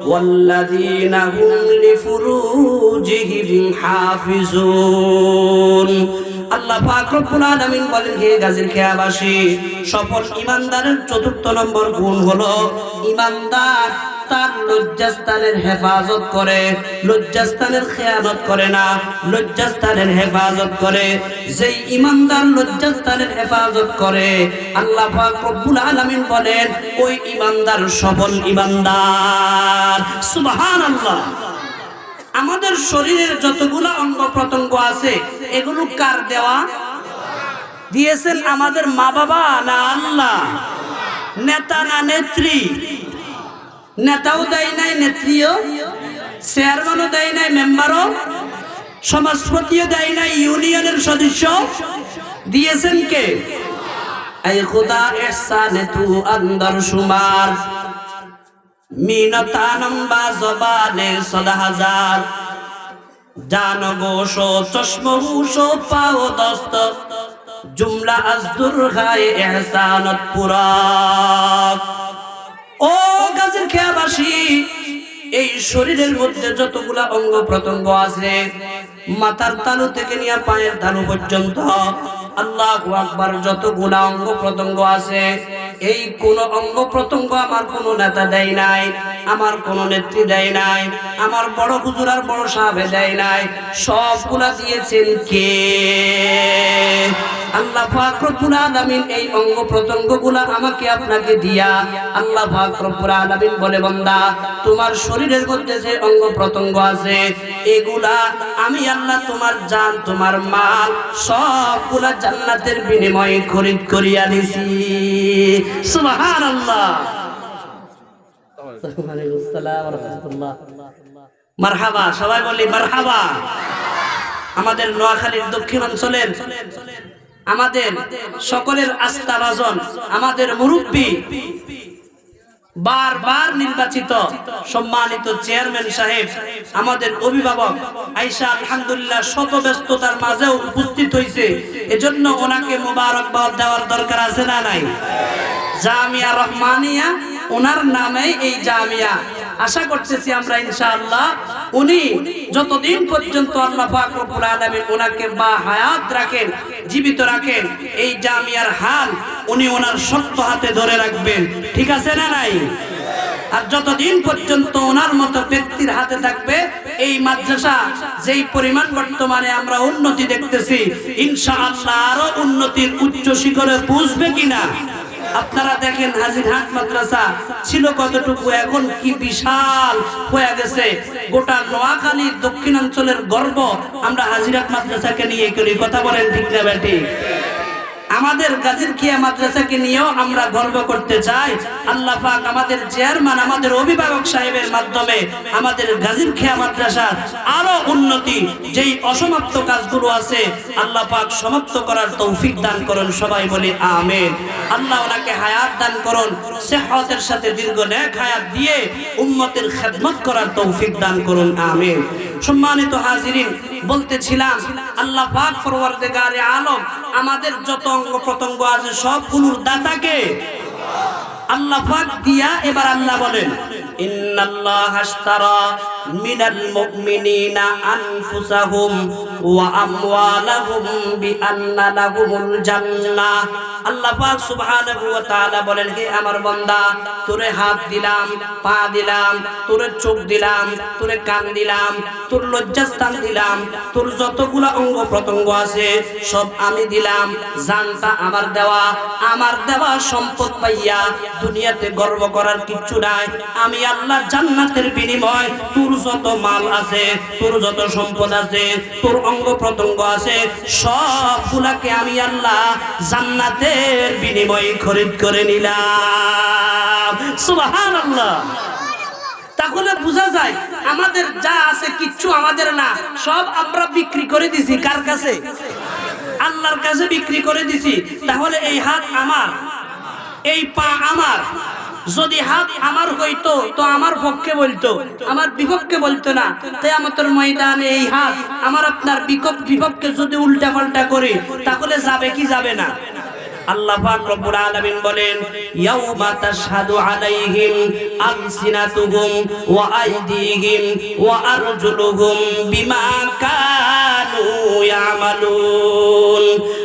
ওয়াল্লাযীনা হুম লিফুরুজিহিম হাফিজুন। আল্লাহ পাক রব্বুল আলামিন বলেন হে গাজীর খেয়াবাসী, সফল ঈমানদারের চতুর্থ নম্বর গুণ হলো ঈমানদার তার লজ্জাস্থানের হেফাজত করে, লজ্জাস্থানের খেয়ানত করে না, লজ্জাস্থানের হেফাজত করে। যেই ঈমানদার লজ্জাস্থানের হেফাজত করে আল্লাহ পাক রব্বুল আলামিন বলেন ওই ঈমানদার সফল ঈমানদার। সুবহানাল্লাহ। আমাদের শরীরের যতগুলো অঙ্গ প্রত্যঙ্গ আছে এগুলো কার দেওয়া? দিয়েছেন আমাদের মা বাবা না আল্লাহ? নেতা না নেত্রী? নেতাও দেয় নাই, নেত্রীও, চেয়ারম্যানও দেয় নাই, মেম্বারও, সমাজপতিও দেয় নাই, ইউনিয়নের সদস্য দিয়েছেন কে? এই খুদা এহসানে তু আন্দর শুমার মিনতা নম্বা জবানে সদা হাজার জান গোশো চশমহুশো পাও দস্ত জুমলা আজদুর গায়ে এহসানত পুরা। ও গাজীর খেয়াবাসী, এই শরীরের মধ্যে যতগুলা অঙ্গ প্রত্যঙ্গ আছে মাথার তালু থেকে নিয়ে পায়ের তালু পর্যন্ত আল্লাহু আকবার, যতগুলা অঙ্গ প্রত্যঙ্গ আছে এই কোন অঙ্গ প্রত্যঙ্গ আমার কোন নেতা দেয় নাই, আমার কোন নেত্রী দেয় নাই, আমার বড় হুজুর আর বড় সাহেব দেয় নাই। সবগুলা দিয়েছেন কে? আল্লাহ পাক রব্বুল আলামিন। এই অঙ্গ প্রত্যঙ্গগুলা আমাকে আপনাকে দিয়া আল্লাহ পাক রব্বুল আলামিন বলে বান্দা তোমার শরীরের মধ্যে যে অঙ্গ প্রত্যঙ্গ আছে এগুলা আমি আল্লাহ তোমার জান, তোমার মাল সবগুলা জান্নাতের বিনিময়ে খরিদ করিয়া দিছি। সুবহানাল্লাহ। ওয়ালাইকুম আসসালাম ওয়া রাহমাতুল্লাহ। মারহাবা, সবাই বলি মারহাবা। আমাদের নোয়াখালীর দক্ষিণ অঞ্চলের আমাদের সকলের আস্থাভাজন, আমাদের মুরব্বী, বারবার নির্বাচিত সম্মানিত চেয়ারম্যান সাহেব, আমাদের অভিভাবক আয়েশা আলহামদুলিল্লাহ শত ব্যস্ততার মাঝেও উপস্থিত হয়েছে। এজন্য ওনাকে মোবারকবাদ দেওয়ার দরকার আছে না নাই? জামিয়া রহমানিয়া ওনার নামে এই জামিয়া। আশা করতেছি আমরা ইনশাআল্লাহ উনি যতদিন পর্যন্ত আল্লাহ পাক রব্বুল আলামিন ওনাকে বা হায়াত রাখেন, জীবিত রাখেন, এই জামিয়ার হাল উনি ওনার শক্ত হাতে ধরে রাখবেন। ঠিক আছে না নাই? আর যতদিন পর্যন্ত ওনার মতো ব্যক্তির হাতে থাকবে এই মাদ্রাসা যেই পরিমাণ বর্তমানে আমরা উন্নতি দেখতেছি, ইনশাআল্লাহ আরো উন্নতির উচ্চ শিখরে পৌঁছবে কিনা। আপনারা দেখেন হাজিরহাট মাদ্রাসা ছিল কতটুকু, এখন কি বিশাল হয়ে গেছে। গোটা নোয়াখালী দক্ষিণাঞ্চলের গর্ব আমরা হাজিরহাট মাদ্রাসাকে নিয়ে করি। কথা বলেন ঠিক না বেটি? আমাদের গাজীরখিয়া মাদ্রাসাকে নিয়েও আমরা গর্ব করতে চাই। আল্লাহ পাক আমাদের চেয়ারম্যান, আমাদের অভিভাবক সাহেবের মাধ্যমে আমাদের গাজীরখিয়া মাদ্রাসার আরো উন্নতি, যেই অসমাপ্ত কাজগুলো আছে আল্লাহ পাক সমাপ্ত করার তৌফিক দান করুন। সবাই বলি আমিন। আল্লাহ ওনাকে হায়াত দান করুন, সেহতের সাথে দীর্ঘ নেক হায়াত দিয়ে উম্মতের খেদমত করার তৌফিক দান করুন, আমিন। সম্মানিত হাজিরিন, বলতেছিলাম আল্লাহ পাক পরওয়ারদিগারে আলম আমাদের যত অঙ্গ প্রত্যঙ্গ আছে সবগুলোর দাতাকে আল্লাহ পাক দিয়া। এবার আল্লাহ বলেন, ইন্নাল্লাহা আশতারা মিনাল মুমিনিনা আনফুসাহুম ওয়া আমওয়ালাহুম বিআন্না লাহুমুল জান্নাহ। আল্লাহ পাক সুবহানাহু ওয়া তাআলা বলেন, হে আমার বান্দা, তোরে হাত দিলাম, পা দিলাম, তোরে চোখ দিলাম, তোরে কান দিলাম, তোর লজ্জাস্থান দিলাম, তোর যতগুলা অঙ্গ প্রত্যঙ্গ আছে সব আমি দিলাম। জানটা আমার দেওয়া সম্পদ পাইয়া দুনিয়াতে গর্ব করার কিচ্ছু নাই। আমি আল্লাহ জান্নাতের বিনিময় তোর যত মাল আছে, তোর যত সম্পদ আছে, তোর অঙ্গ প্রত্যঙ্গ আছে সবগুলাকে আমি আল্লাহ জান্নাতের বিনিময়ে খরিদ করে নিলাম। সুবহানাল্লাহ। তাহলে বোঝা যায় আমাদের যা আছে কিচ্ছু আমাদের না, সব আমরা বিক্রি করে দিছি। কার কাছে? আল্লাহর কাছে বিক্রি করে দিছি। তাহলে এই হাত আমার, এই পা আমার। যদি হাত আমার হইতো তো আমার পক্ষে বলতো, আমার বিপক্ষে বলতো না। কিয়ামতের ময়দানে এই হাত আমার আপনার বিপক্ষে যদি উল্টা পাল্টা করে তাহলে যাবে কি যাবে না? আল্লাহ পাক রব্বুল আলামিন বলেন, ইয়াউমা তাশহাদু আলাইহিম আলসিনাতুহুম ওয়া আইদিহিম ওয়া আরজুলুহুম বিমা কানু ইয়ামালুন।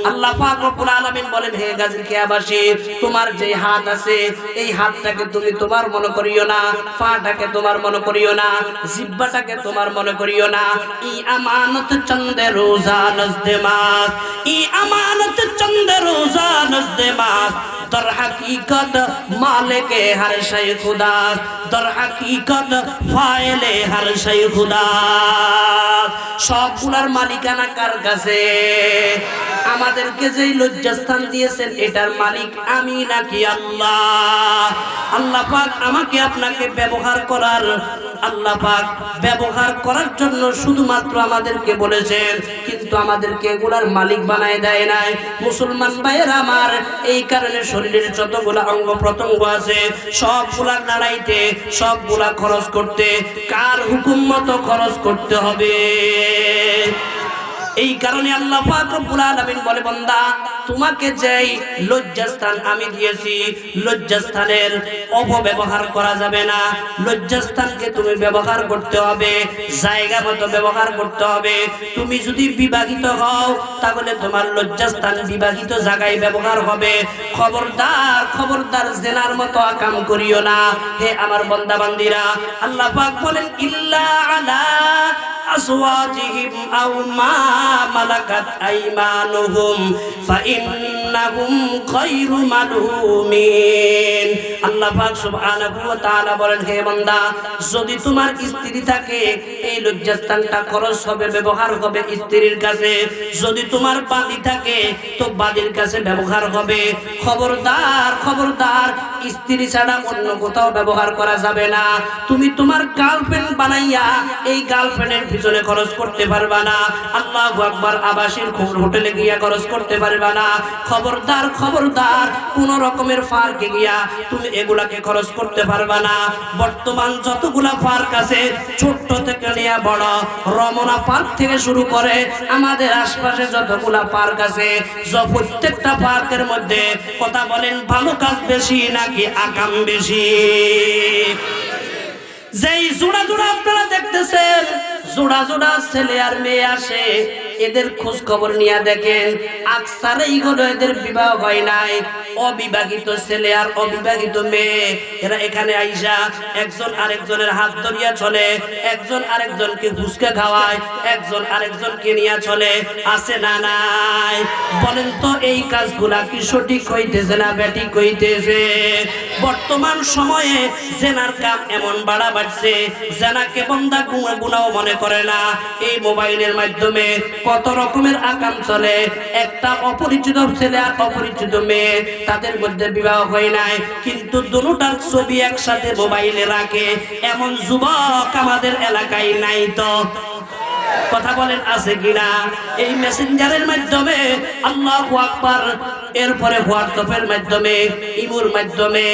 আল্লাহ পাক রব্বুল আলামিন বলেন, হে গাজীরখিয়াবাসী, তোমার যে হাত আছে এই হাতটাকে তুমি তোমার মনে করিও না, পাটাকে তোমার মনে করিও না, জিহ্বাটাকে তোমার মনে করিও না। ই আমানত চন্দে রোজা নজদে মাস, ই আমানত চন্দে রোজা নজদে মাস। দর হাকিকত মালিকে হর শৈ খুদা, দর হাকিকত ফাইলে হর শৈ খুদা। সবগুলার মালিকানা কার কাছে? আমাদেরকে যেই লজ্জাস্থান দিয়েছেন এটার মালিক আমি নাকি আল্লাহ? আল্লাহ পাক আমাকে আপনাকে ব্যবহার করার, আল্লাহ পাক ব্যবহার করার জন্য শুধুমাত্র আমাদেরকে বলেছেন, কিন্তু আমাদেরকে এগুলার মালিক বানায় দেয় নাই। মুসলমান ভাইয়েরা আমার, এই কারণে শরীরের যতগুলা অঙ্গ প্রত্যঙ্গ আছে সবগুলা নাড়াইতে, সবগুলা খরচ করতে কার হুকুম মতো খরচ করতে হবে। এই কারণে আল্লাহ পাক রব্বুল আলামিন বলে, বান্দা তোমাকে যেই লজ্জাস্থান আমি দিয়েছি লজ্জাস্থানের অপব্যবহার করা যাবে না। লজ্জাস্থানকে তুমি ব্যবহার করতে হবে, জায়গা মতো ব্যবহার করতে হবে। তুমি যদি বিবাহিত হও তাহলে তোমার লজ্জাস্থান বিবাহিত জায়গায় ব্যবহার হবে। খবরদার খবরদার জেনার মতো কাম করিও না। হে আমার বান্দা বান্দিরা, আল্লাহ পাক বলেন, ইল্লা আলা আসওয়াজিহিম আও মা মালাকাত আইমানুহুম ফাইন্নাহুম গায়রু মালুমিন। আল্লাহ পাক সুবহানাহু ওয়া তাআলা বলেন, হে বান্দা, যদি তোমার স্ত্রী থাকে এই লজ্জাস্থানটা খরচ হবে, ব্যবহার হবে স্ত্রীর কাছে। যদি তোমার বাদী থাকে তো বাদীর কাছে ব্যবহার হবে। খবরদার খবরদার, স্ত্রী ছাড়া অন্য কোথাও ব্যবহার করা যাবে না। তুমি তোমার গার্লফ্রেন্ড বানাইয়া এই গার্লফ্রেন্ডের পিছনে খরচ করতে পারবা না। আল্লাহু আকবার, আবাসিক হোটেলে গিয়া খরচ করতে পারবা না। খবরদার খবরদার, কোন রকমের পার্কে গিয়া তুমি এগুলাকে খরচ করতে পারবা না। বর্তমান যতগুলা পার্ক আছে ছোট্ট থেকে নিয়ে বড়, রমনা পার্ক থেকে শুরু করে আমাদের আশপাশে যতগুলা পার্ক আছে প্রত্যেকটা পার্কের মধ্যে কথা বলেন, ভালো কাজ বেশি নাকি আকাম বেশি? যেই জোড়া জোড়া আপনারা দেখতেছেন, জোড়া জোড়া ছেলে আর মেয়ে আসে এদের খোঁজ খবর নিয়ে দেখেন আকসারেই হলো এদের বিবাহ হয় নাই, অবিবাহিত ছেলে আর অবিবাহিত মেয়ে। এরা এখানে আইসা একজন আরেকজনের হাত ধরিয়া চলে, একজন আরেকজনকে ফুসকা খাওয়ায়, একজন আরেকজনকে নিয়ে চলে, আছে না নাই? বলেন তো এই কাজগুলা কি সঠিক হইতেছে না ব্যাঠিক হইতেছে? বর্তমান সময়ে জেনার কাম এমন বাড়া বাড়ছে, জেনাকে বন্দা গুনাও মনে করে না। এই মোবাইলের মাধ্যমে কত রকমের আকাম চলে। একটা অপরিচিত ছেলে আর অপরিচিত মেয়ে, তাদের মধ্যে বিবাহ হয় নাই, কিন্তু দুটার ছবি একসাথে মোবাইলে রাখে, এমন যুবক আমাদের এলাকায় নাই তো? কথা বলেন আছে কিনা? এই মেসেঞ্জারের মাধ্যমে আল্লাহু আকবার, এরপরে হোয়াটসঅ্যাপের মাধ্যমে, ইমোর মাধ্যমে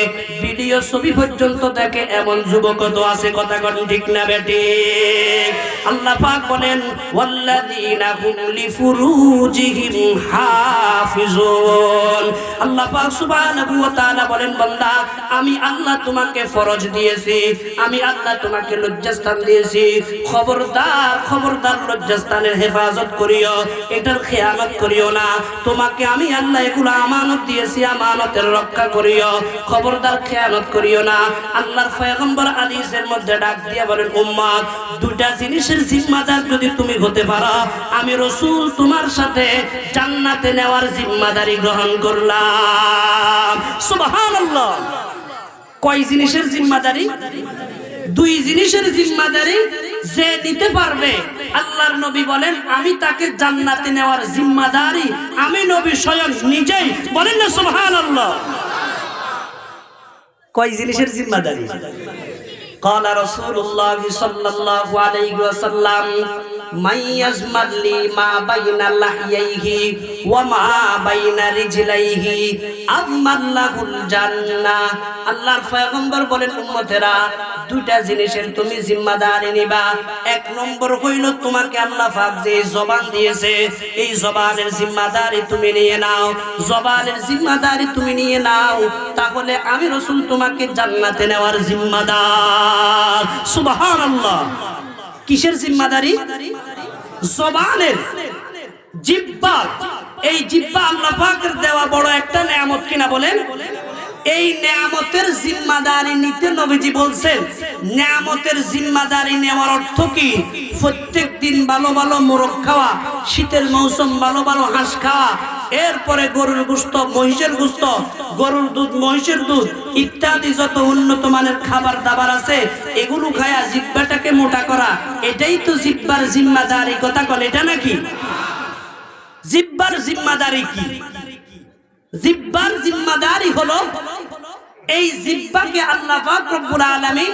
ভিডিও ছবি পর্যন্ত দেখে এমন যুবক তো আছে। কথা বলেন ঠিক না বেঠিক? আল্লাহ পাক বলেন ওয়াল্লাযীনা হুম লিফুরুজিহিম হাফিজুন। আল্লাহ পাক সুবহানাহু ওয়া তাআলা বলেন, বান্দা আমি আল্লাহ তোমাকে ফরজ দিয়েছি, আমি আল্লাহ তোমাকে লজ্জাস্থান দিয়েছি, খবরদার খবরদার লজ্জাস্থানের হেফাজত করিও, এটার খেয়ানত করিও না। তোমাকে আমি আল্লাহ এগুলো আমানত দিয়েছি, আমানতের রক্ষা করিও, খবরদার খেয়ানত করিও না। আল্লাহর পয়গম্বর হাদিসের মধ্যে ডাক দিয়া বলেন, উম্মত দুইটা জিনিসের জিম্মাদার যদি তুমি হতে পারো, আমি রাসূল তোমার সাথে জান্নাতে নেওয়ার জিম্মাদারি গ্রহণ করলাম। সুবহানাল্লাহ। কয় জিনিসের জিম্মাদারি? দুই জিনিসের জিম্মাদারি যে দিতে পারবে, আল্লাহর নবী বলেন আমি তাকে জান্নাতে নেওয়ার জিম্মাদারি আমি নবী স্বয়ং নিজেই। বলেন না সুবহানাল্লাহ। কয় জিনিসের জিম্মাদারি? قال رسول الله صلى الله عليه وسلم من يزمل لي ما بين لحييه وما بين رجليه أضمن له الجنة। আল্লাহর পয়গম্বর বলেন, উম্মতেরা দুইটা জিনিসের তুমি জিম্মাদারি নিবা। এক নম্বর হইল তোমাকে আল্লাহ পাক যে জবান দিয়েছে, এই জবানের জিম্মাদারি তুমি নিয়ে নাও। জবানের জিম্মাদারি তুমি নিয়ে নাও, তাহলে আমি রাসূল তোমাকে জান্নাতে নেওয়ার জিম্মাদার। সুবহানাল্লাহ। কিসের জিম্মাদারি? জবানের, জিহ্বা। এই জিহ্বা আল্লাহ পাকের দেওয়া বড় একটা নেয়ামত কিনা বলেন? এই নেয়ামতের জিম্মাদারি নিতে নবীজি বলছেন, নেয়ামতের জিম্মাদারি নেওয়ার অর্থ কি? প্রত্যেক দিন ভালো ভালো মোরগ খাওয়া, শীতের মৌসুম ভালো ভালো হাঁস খাওয়া, এরপরে গরুর গোশত, মহিষের গোশত, গরুর দুধ, মহিষের দুধ ইত্যাদি যত উন্নত মানের খাবার দাবার আছে, এগুলো খায়া জিহ্বাটাকে মোটা করা, এটাই তো জিহ্বার জিম্মাদারি। কথা বলে এটা নাকি? জিহ্বার জিম্মাদারি কি? জিহ্বার জিম্মাদারি হলো এই জিহ্বাকে আল্লাহ পাক রব্বুল আলামিন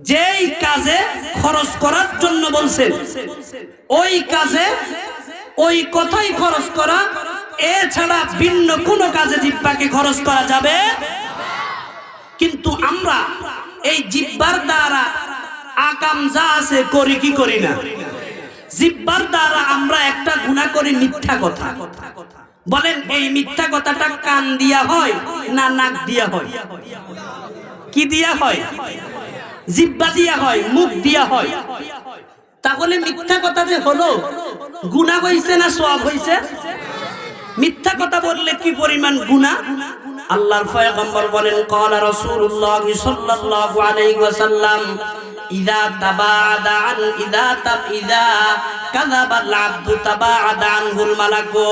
যেই কাজে খরচ করার জন্য বলছেন, ওই কাজে ওই কথাই খরচ করা, এছাড়া ভিন্ন কোনো কাজে জিহ্বাকে খরচ করা যাবে। কিন্তু আমরা এই জিহ্বার দ্বারা আকাম যা আছে করি কি করি না? জিহ্বার দ্বারা আমরা একটা গুনাহ করি, মিথ্যা কথা। বলেন এই মিথ্যা কথাটা কান দিয়া হয় না নাক দিয়া হয়? কি দিয়া হয়? জিহ্বা দিয়া হয়, মুখ দিয়া হয়। তাহলে মিথ্যা কথা যে হলো, গুনাহ হইছে না সওয়াব হইছে? মিথ্যা কথা বললে কি পরিমাণ গুনাহ? আল্লাহর পয়গম্বর বলেন, ক্বালা রাসূলুল্লাহ সাল্লাল্লাহু আলাইহি ওয়াসাল্লাম ইযা তাবাআদা আন ইযা কাযাবাল আবদু তাবাআদা আনহুল মালাকু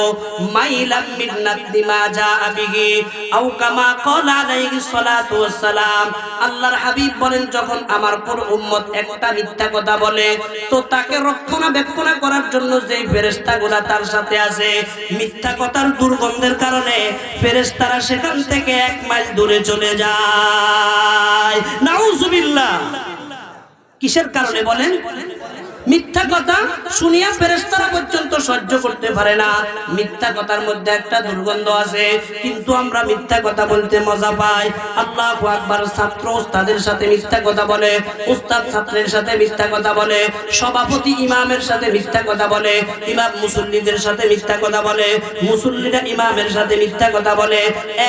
মাইলাম মিন নাদি মা জাআ বিহি আও কামা ক্বালা আলাইহিস সালাতু ওয়াস সালাম। আল্লাহর হাবিব বলেন, যখন আমার পুরো উম্মত একটা মিথ্যা কথা বলে, তো তাকে রক্ষণাবেক্ষণ করার জন্য যেই ফেরেশতাগুলা তার সাথে আছে, মিথ্যা কথার দুর্গন্ধের কারণে ফেরেশতারা সেখান থেকে 1 মাইল দূরে চলে যায়। নাউজুবিল্লাহ। কিসের কারণে বলেন? মিথ্যা কথা শুনিয়া ফেরেশতারা পর্যন্ত সহ্য করতে পারে না। মিথ্যা কথার মধ্যে একটা দুর্গন্ধ আছে, কিন্তু কিন্তু আমরা মিথ্যা কথা বলতে মজা পাই। আল্লাহু আকবার। ছাত্র উস্তাদের সাথে মিথ্যা কথা বলে, উস্তাদ ছাত্রের সাথে মিথ্যা কথা বলে, সভাপতি ইমামের সাথে মিথ্যা কথা বলে, ইমাম মুসল্লিদের সাথে মিথ্যা কথা বলে, মুসল্লিরা ইমামের সাথে মিথ্যা কথা বলে,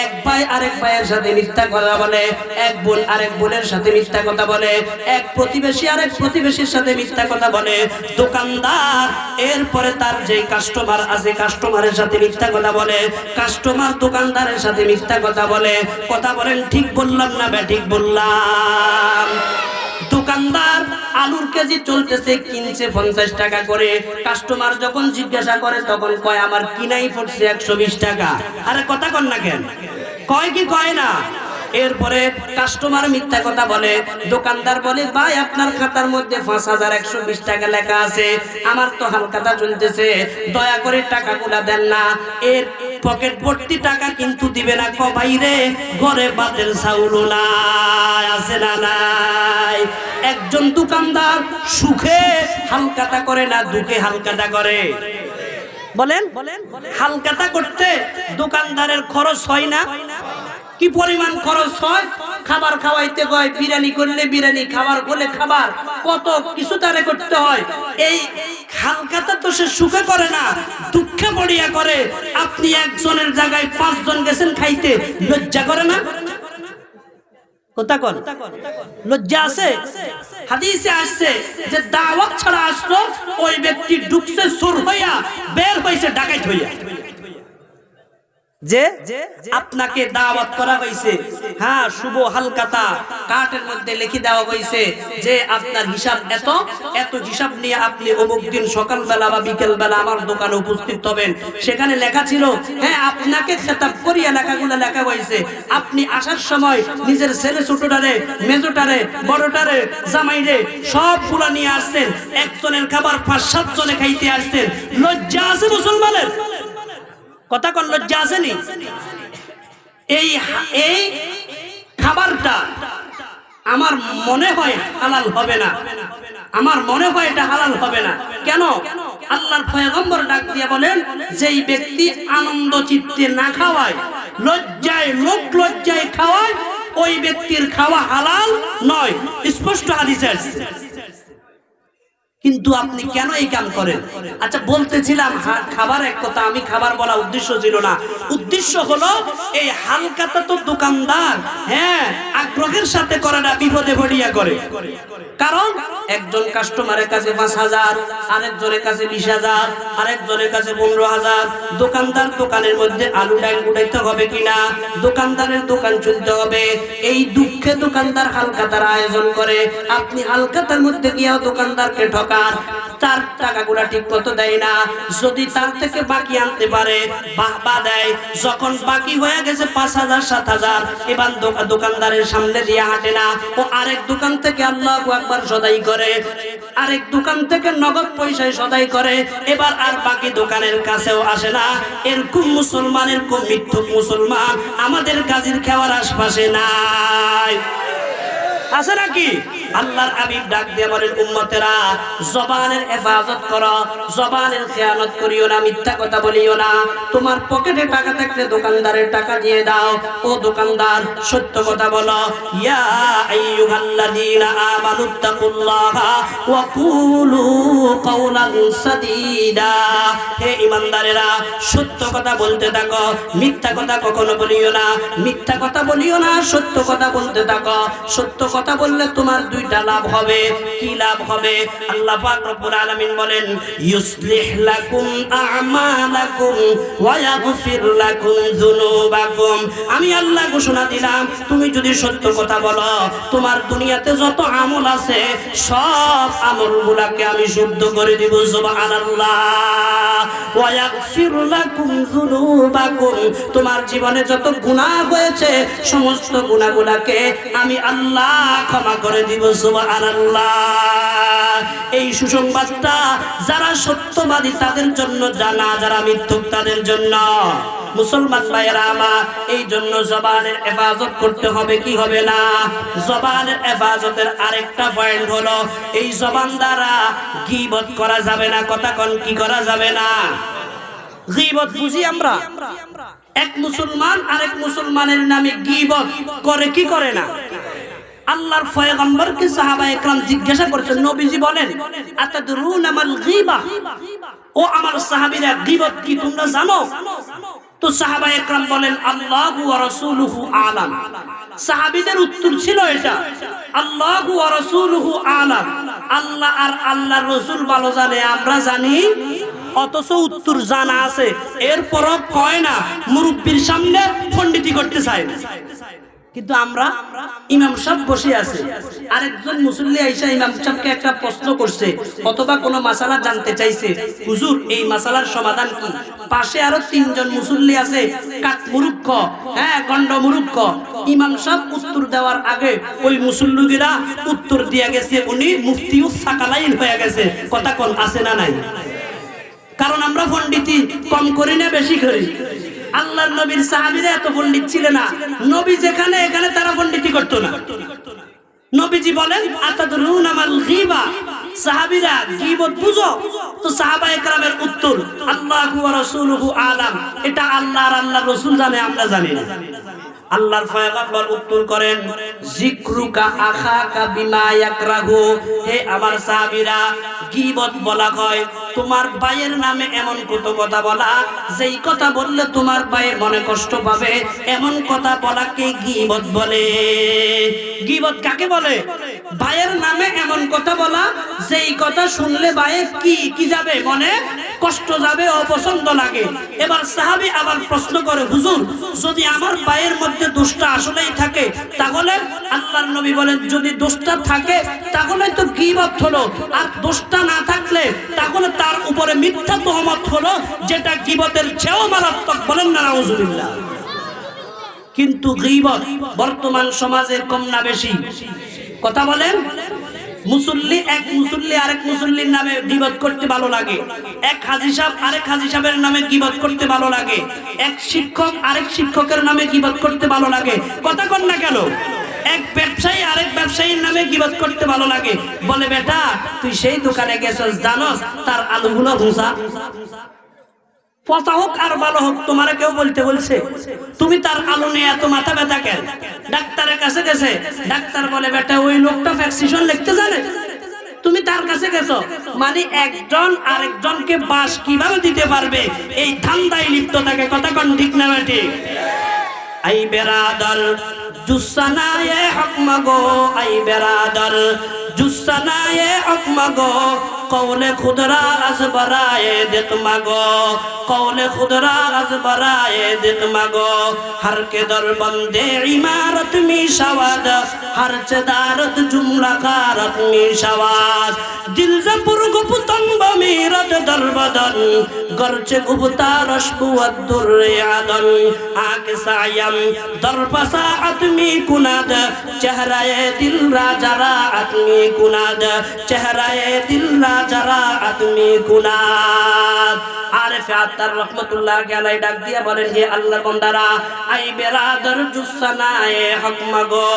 এক ভাই আরেক ভাইয়ের সাথে মিথ্যা কথা বলে, এক বোন আরেক বোনের সাথে মিথ্যা কথা বলে, এক প্রতিবেশী আরেক প্রতিবেশীর সাথে মিথ্যা কথা বলে, দোকানদার এরপরে তার যে কাস্টমার আছে কাস্টমারের সাথে মিথ্যা কথা বলে, কাস্টমার দোকানদারের সাথে মিথ্যা কথা বলে। কথা বলেন ঠিক বললাম না ব্যাঠিক বললাম? দোকানদার আলুর কেজি চলতেছে, কিনছে 50 টাকা করে। কাস্টমার যখন জিজ্ঞাসা করে তখন কয় আমার কিনাই পড়ছে 120 টাকা। আরে কথা কন না কেন? কয় কি কয় না? এরপরে কাস্টমার মিথ্যা কথা বলে, দোকানদার বলে ভাই আপনার খাতার মধ্যে 5120 টাকা লেখা আছে, আমার তো হালখাতা চলতেছে, দয়া করে টাকাগুলা দেন না। এর পকেট ভর্তি টাকা কিন্তু দিবে না। ক ভাই রে, ঘরে বাতের চাউল নাই, আছে না নাই? একজন দোকানদার সুখে হালখাতা করে না, দুঃখে হালখাতা করে? বলেন, হালখাতা করতে দোকানদারের খরচ হয় না? কি পরিমাণ খরচ হয়? খাবার খাওয়াইতে হয়, বিরিয়ানি করলে বিরিয়ানি, খাবার করলে খাবার, কত কিছু তারে করতে হয়। এই হালখাতা তো সে সুখে করে না, দুঃখে পড়িয়া করে। আপনি একজনের জায়গায় 5 জন গেছেন খাইতে, লজ্জা করে না? কথা কন, লজ্জা আছে? হাদিসে আসছে যে দাওয়াত ছাড়া আসলো, ওই ব্যক্তি ঢুকছে চোর হইয়া, বের হইছে ডাকাত হইয়া। যে আপনাকে দাওয়াত করা হয়েছে, হ্যাঁ শুভ হালখাতা কার্ডের মধ্যে লিখে দেওয়া হয়েছে যে আপনার হিসাব এত এত, হিসাব নিয়ে আপনি অমুক দিন সকালবেলা বা বিকেল বেলা আমার দোকানে উপস্থিত হবেন। সেখানে লেখা ছিল, হ্যাঁ আপনাকে খেতাব করিয়া লেখাগুলো লেখা হয়েছে। আপনি আসার সময় নিজের ছেলে ছোটটারে, মেজোটারে, বড়টারে, জামাইরে সবগুলা নিয়ে আসছেন। একজনের খাবার 5-7 জনে খাইতে আসছেন। লজ্জা আছে মুসলমানের? কথা কোন লজ্জা আসেনি? এই খাবারটা আমার মনে হয় হালাল হবে না, আমার মনে হয় এটা হালাল হবে না। কেন? আল্লাহর পয়গম্বর ডাক দিয়ে বলেন, যেই ব্যক্তি আনন্দ চিত্তে না খাওয়ায়, লজ্জায় লোক লজ্জায় খাওয়ায়, ওই ব্যক্তির খাওয়া হালাল নয়, স্পষ্ট হাদিসে আছে। কিন্তু আপনি কেন এই কাম করেন? আচ্ছা বলতেছিলাম খাবার এক কথা, আমি খাবার বলা উদ্দেশ্য ছিল না। উদ্দেশ্য হলো এই হালখাতা তো দোকানদার, হ্যাঁ আগ্রহের সাথে করে না, বিপদে পড়িয়া করে। কারণ একজন কাস্টমারের কাছে 5000, আরেকজনের কাছে 20000, আরেকজনের কাছে 15000। দোকানদার দোকানের মধ্যে আলু ডাল উঠাইতে হবে কিনা, দোকানদারের দোকান চলতে হবে। এই দুঃখে দোকানদার হালখাতার আয়োজন করে। আপনি হালখাতার মধ্যে গিয়েও দোকানদারকে ঠকান, তার টাকাগুলা ঠিক মতো দেয় না। যদি তার থেকে বাকি আনতে পারে বাহবা দেয়। যখন বাকি হয়ে গেছে 5000 7000, এবার দোকানদারের সামনে দিয়ে হাঁটে না, ও আরেক দোকান থেকে আল্লাহু আকবার সদাই করে, আরেক দোকান থেকে নগদ পয়সায় সদাই করে। এবার আর বাকি দোকানের কাছেও আসে না। এরকম মুসলমান, এরকম মিথ্যুক মুসলমান আমাদের গাজীর খেওয়ার আশপাশে নাই, আছে নাকি? আল্লাহর হাবিব ডাক দিয়ে বলেন, উম্মতেরা জবানের হেফাজত করো, জবানের খেয়ানত করিও না, মিথ্যা কথা বলিও না। তোমার পকেটে টাকা থাকলে দোকানদারের টাকা দিয়ে দাও। ও দোকানদার সত্য কথা বলো। ইয়া আইয়ুহাল্লাযীনা আমানুত্তাকুল্লাহা ওয়া কুলু কাওলান সাদীদা। হে ঈমানদারেরা সত্য কথা বলতে থাকো, মিথ্যা কথা কখনো বলিও না। মিথ্যা কথা বলিও না, সত্য কথা বলতে থাকো। সত্য কথা বললে তোমার দুইটা লাভ হবে। কি লাভ হবে? আল্লাহ পাক রব্বুল আলামিন বলেন, ইউসলিহ লাকুম আ'মালাকুম ওয়া ইয়াগফির লাকুম যুনুবাকুম। আমি আল্লাহ ঘোষণা দিলাম, তুমি যদি সত্য কথা বলো, তোমার দুনিয়াতে যত আমল আছে সব আমলগুলোকে আমি শুদ্ধ করে দিব। সুবহানাল্লাহ। ওয়া ইয়াগফির লাকুম যুনুবাকুম। তোমার জীবনে যত গুনাহ হয়েছে সমস্ত গুনাহগুলোকে আমি আল্লাহ ক্ষমা করে দিব। সুবহানাল্লাহ। এই সুসংবাদটা যারা সত্যবাদী তাদের জন্য, জানা যারা মিথ্যুক তাদের জন্য। মুসলমান ভাইয়েরা আমার, এই জন্য জবানের হেফাজত করতে হবে, কি হবে না? জবানের হেফাজতের আরেকটা পয়েন্ট হলো, এই জবান দ্বারা গীবত করা যাবে না। কথা কোন, কি করা যাবে না? গীবত বুঝি আমরা? এক মুসলমান আরেক মুসলমানের নামে গীবত করে কি করে না? আল্লাহর পয়গম্বরকে সাহাবায়ে কেরাম জিজ্ঞাসা করেছেন, নবীজি বলেন, আতাদরুনা মাল গীবা, ও আমার সাহাবীরা গীবত কি তোমরা জানো? তো সাহাবায়ে কেরাম বলেন, আল্লাহু ওয়া রাসূলুহু আলাম। সাহাবীদের উত্তর ছিল এটা, আল্লাহু ওয়া রাসূলুহু আলাম, আল্লাহ আর আল্লাহর রাসূল ভালো জানে, আমরা জানি। অথচ উত্তর জানা আছে, এরপরও কয় না, মুরব্বির সামনে পণ্ডিতি করতে চায়। কিন্তু আমরা ইমাম সাহেব বসে আছে, আরেকজন মুসল্লি আইসা ইমাম সাহেবকে একটা প্রশ্ন করছে অথবা কোনো মাসালা জানতে চাইছে, হুজুর এই মাসালার সমাধান কি? পাশে আরো তিনজন মুসল্লি আছে, কাক মুরুক্ষ, গন্ড মুরুক্ষ। ইমাম সাহেব উত্তর দেওয়ার আগে ওই মুসল্লিরা উত্তর দিয়া গেছে, উনি মুফতিউ সাকালাইন হয়ে গেছে। কথা কোন আছে না নাই? কারণ আমরা পণ্ডিতি কম করি না, বেশি করি। আল্লাহর নবীর সাহাবীরা এত পণ্ডিত ছিলেন না, নবী যেখানে এখানে তারা পণ্ডিতি করতো না। নবীজি বলেন, আতাদরুনা মাল গীবা, সাহাবীরা গীবত বুঝো? তো সাহাবায়ে কেরামের উত্তর, আল্লাহু ওয়া রাসূলুহু আলাম, এটা আল্লাহ আর আল্লাহর রাসূল জানে, আমরা জানি না। আল্লাহর পয়গম্বর উত্তর করেন, যিকরুকা আখাকা বিমা ইয়াকরাহু, হে আমার সাহাবীরা, গীবত বলা হয় তোমার ভাইয়ের নামে এমন কত কথা বলা, যেই কথা বললে তোমার ভাই মনে কষ্ট পাবে, এমন কথা বলাকে গীবত বলে। গীবত কাকে বলে? ভাইয়ের নামে এমন কথা বলা, যেই কথা শুনলে ভাইয়ের কি যাবে, মনে কষ্ট যাবে, অপছন্দ লাগে। এবার সাহাবী আবার প্রশ্ন করে, হুজুর যদি আমার ভাইয়ের মধ্যে দোষটা আসলেই থাকে, তাহলে আল্লাহর নবী বলেন, যদি দোষটা থাকে তাহলে তো গীবত হলো, আর দোষটা না থাকলে তাহলে তার উপরে মিথ্যা তুহমত হলো, যেটা গীবতের চেয়েও মারাত্মক। বলেন না নাউজুবিল্লাহ। কিন্তু গীবত বর্তমান সমাজে কম না বেশি? কথা বলেন। মুসল্লি এক মুসল্লি আরেক মুসল্লির নামে গীবত করতে ভালো লাগে, এক হাজী সাহেব আরেক হাজী সাহেবের নামে গীবত করতে ভালো লাগে, এক শিক্ষক আরেক শিক্ষকের নামে গীবত করতে ভালো লাগে। কথা কন না কেন? এক ব্যবসায়ী আরেক ব্যবসায়ীর নামে গীবত করতে ভালো লাগে। বলে, বেটা তুই সেই দোকানে গেছস, জানোস তার আলুগুলো ভুসা? পচা হোক আর ভালো হোক, তোমারে কেউ বলতে বলছে? তুমি তার আলু নিয়ে এত মাথা ব্যথা কেন? ডাক্তারের কাছে গেছে, ডাক্তার বলে, বেটা ওই লোকটা প্রেসক্রিপশন লিখতে জানে, তুমি তার কাছে গেছো, মানে একজন আরেকজনকে বাস কিভাবে দিতে পারবে, এই ধান্দায় লিপ্ত থাকে। কথা কোন ঠিক না বেটি? আই বেরাদার জুসানায়ে হক মাগো, আই বেরাদার জুসানায়ে হক মাগো, কৌলে খুদরা আজ বরায়ে দেখ মাগো, কৌলে খুদরা আজ বরায়ে দেখ মাগো, হর के दर बंदे इमारत में शवाद, हर चदारत जुमला कारत में शवाद, दिल जपुर गुप्तन बमीरत दर बदन, गर्चे गुप्ता रश्कुवत दुर्यादन, आके सायम दर पसाअत में कुनाद, चेहराए दिल राजरा आत्मी कुनाद, चेहराए दिल যারা আদমি গুনাহ। আরেফে আত্তার রহমাতুল্লাহ আলাইহি ডাক দিয়া বলেন, হে আল্লাহর বান্দারা, আই বেরাদার জুসানায়ে হক মাগো,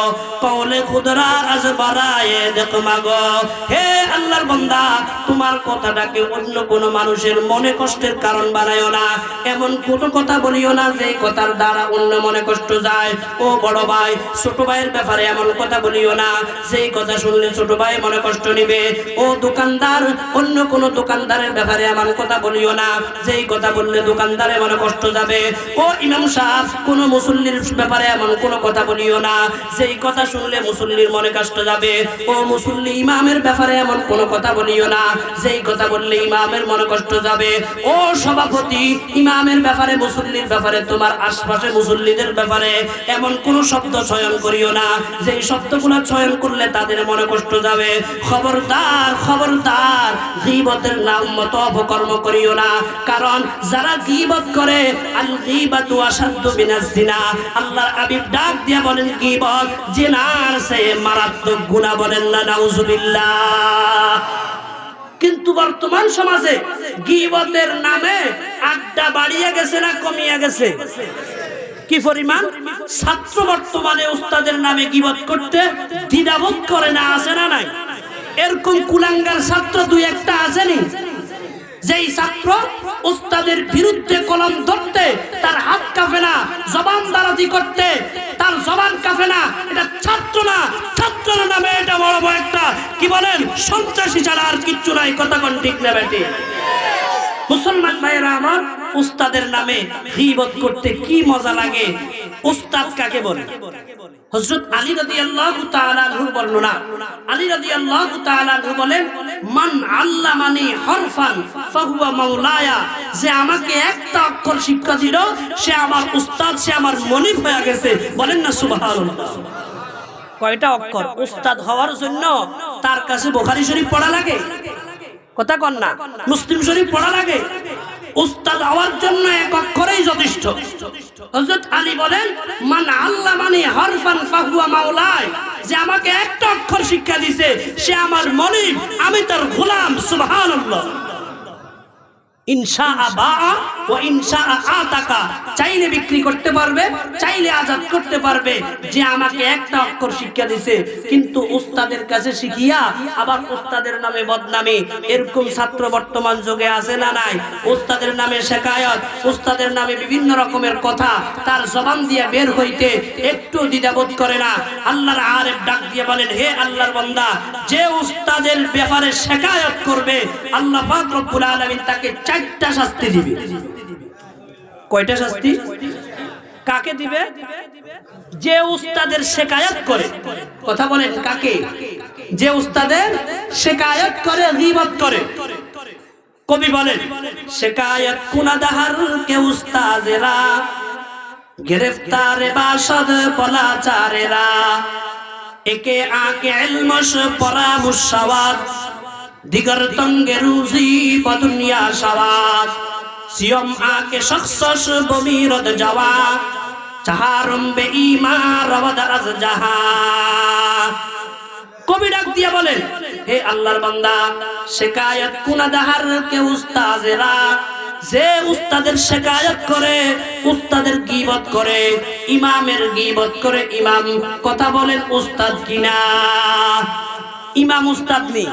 কওলে খুদরা আজ বারায়ে দেখ মাগো। হে আল্লাহর বান্দা, তোমার কথাটাকে অন্য কোনো মানুষের মনে কষ্টের কারণ বানায়ো না, এমন কোনো কথা বলিও না যে কথার দ্বারা অন্য মনে কষ্ট যায়। ও বড় ভাই, ছোট ভাইয়ের ব্যাপারে এমন কথা বলিও না যেই কথা শুনলে ছোট ভাই মনে কষ্ট নিবে। ও দোকানদার, অন্য কোন দোকানদারের ব্যাপারে এমন কথা বলিও না যেই কথা বললে দোকানদারে মনে কষ্ট যাবে। ও ইমাম সাহেব, কোন মুসল্লির ব্যাপারে এমন কোন কথা বলিও না যেই কথা শুনলে মুসল্লির মনে কষ্ট যাবে। ও মুসল্লি, ইমামের ব্যাপারে এমন কোন কথা বলিও না যেই কথা বললে ইমামের মনে কষ্ট যাবে। ও সভাপতি, ইমামের ব্যাপারে মুসল্লির ব্যাপারে তোমার আশপাশে মুসল্লিদের ব্যাপারে এমন কোন শব্দ চয়ন করিও না যেই শব্দগুলো চয়ন করলে তাদের মনে কষ্ট যাবে। খবরদার, খবরদার, গীবতের নাম মতো অপকর্ম করিও না, কারণ যারা গীবত করে, আল গীবাতু আশাদ্দু মিনাজ জিনা, আল্লাহর হাবিব ডাক দিয়া বলেন, গীবত জিনার চেয়ে মারাত্মক গুনাহ। বলেন না নাউজুবিল্লাহ। কিন্তু বর্তমান সমাজে গীবতের নামে আড্ডা বাড়িয়ে গেছে না কমিয়ে গেছে? কি পরিমাণ ছাত্র বর্তমানে উস্তাদের নামে গীবত করতে দ্বিধাবোধ করে না, আছে না নাই? এরকম কুলাঙ্গার ছাত্র দুই একটা আসেনি যেই ছাত্র উস্তাদের বিরুদ্ধে কলম ধরতে তার হাত কাঁপে না, জবান দারাজি করতে তার জবান কাঁপে না, এটা ছাত্র না। ছাত্র নামে এটা বড় বড় একটা কি বলেন সন্ত্রাসী ছাড়া আর কিচ্ছু নাই। কথা কোন ঠিক না বেটি? মুসলমান ভাইয়েরা আমার, উস্তাদের নামে গীবত করতে কি মজা লাগে। উস্তাদ কাকে বলে? হযরত আলী রাদিয়াল্লাহু তাআলা আনহু বর্ণনা, আলী রাদিয়াল্লাহু তাআলা আনহু বলেন, মান আল্লামানি হরফান ফাহুয়া মাওলায়া, যে আমাকে একটা অক্ষর শিক্ষা দিল সে আমার উস্তাদ, সে আমার মনিব হয়ে গেছে। বলেন না সুবহানাল্লাহ। কয়টা অক্ষর? উস্তাদ হওয়ার জন্য তার কাছে বুখারী শরীফ পড়া লাগে? কথা কন না। মুসলিম শরীফ পড়া লাগে? উস্তাদ হওয়ার জন্য এক অক্ষরেই যথেষ্ট। হযরত আলী বলেন, মান আল্লামানি হরফান ফাহুয়া মাওলাই, যে আমাকে একটা অক্ষর শিক্ষা দিয়েছে সে আমার মনিব, আমি তার গোলাম। সুবহানাল্লাহ। ইনশাআ বাআ ওয়া ইনশাআ আতাকা, চাইলে বিক্রি করতে পারবে, চাইলে আজাদ করতে পারবে, যে আমাকে একটা অক্ষর শিক্ষা দিয়েছে। কিন্তু উস্তাদের কাছে শিখিয়া আবার উস্তাদের নামে বদনামি, এরকম ছাত্র বর্তমান যুগে আছে না নাই? উস্তাদের নামে শেকায়ত, উস্তাদের নামে বিভিন্ন রকমের কথা তার জবান দিয়ে বের হইতে একটু দ্বিধাবোধ করে না। আল্লাহর আরেফ ডাক দিয়ে বলেন, হে আল্লাহর বান্দা, যে উস্তাদের ব্যাপারে শেকায়ত করবে আল্লাহ পাক রব্বুল আলামিন তাকে 4টা শাস্তি দিবে। কয়টা শাস্তি? কাকে দিবে? যে উস্তাদের শিকায়ত করে। কথা বলেন কাকে? যে উস্তাদের শিকায়ত করে, গীবত করে। কবি বলেন, শিকায়ত কুনাদাহার কে উস্তাদেরা, গ্রেফতারে বাসদ পলাচারেরা, একে আকে ইলমশ পরামুশাওয়াত, দিগর তঙ্গে রুজি বদুনিয়া শাওয়াত, সিয়ম আকে শখসশ বমিরদ যাওয়া, চাহারম বে ইমা রওয়াদ আজ জাহা। কবি ডাক দিয়া বলেন, হে আল্লাহর বান্দা, শিকায়ত কুনাদাহার কে উস্তাদেরা, যে উস্তাদের শিকায়ত করে, উস্তাদের গীবত করে, ইমামের গীবত করে। ইমাম, কথা বলেন উস্তাদ কিনা? ইমাম উস্তাদ নেই।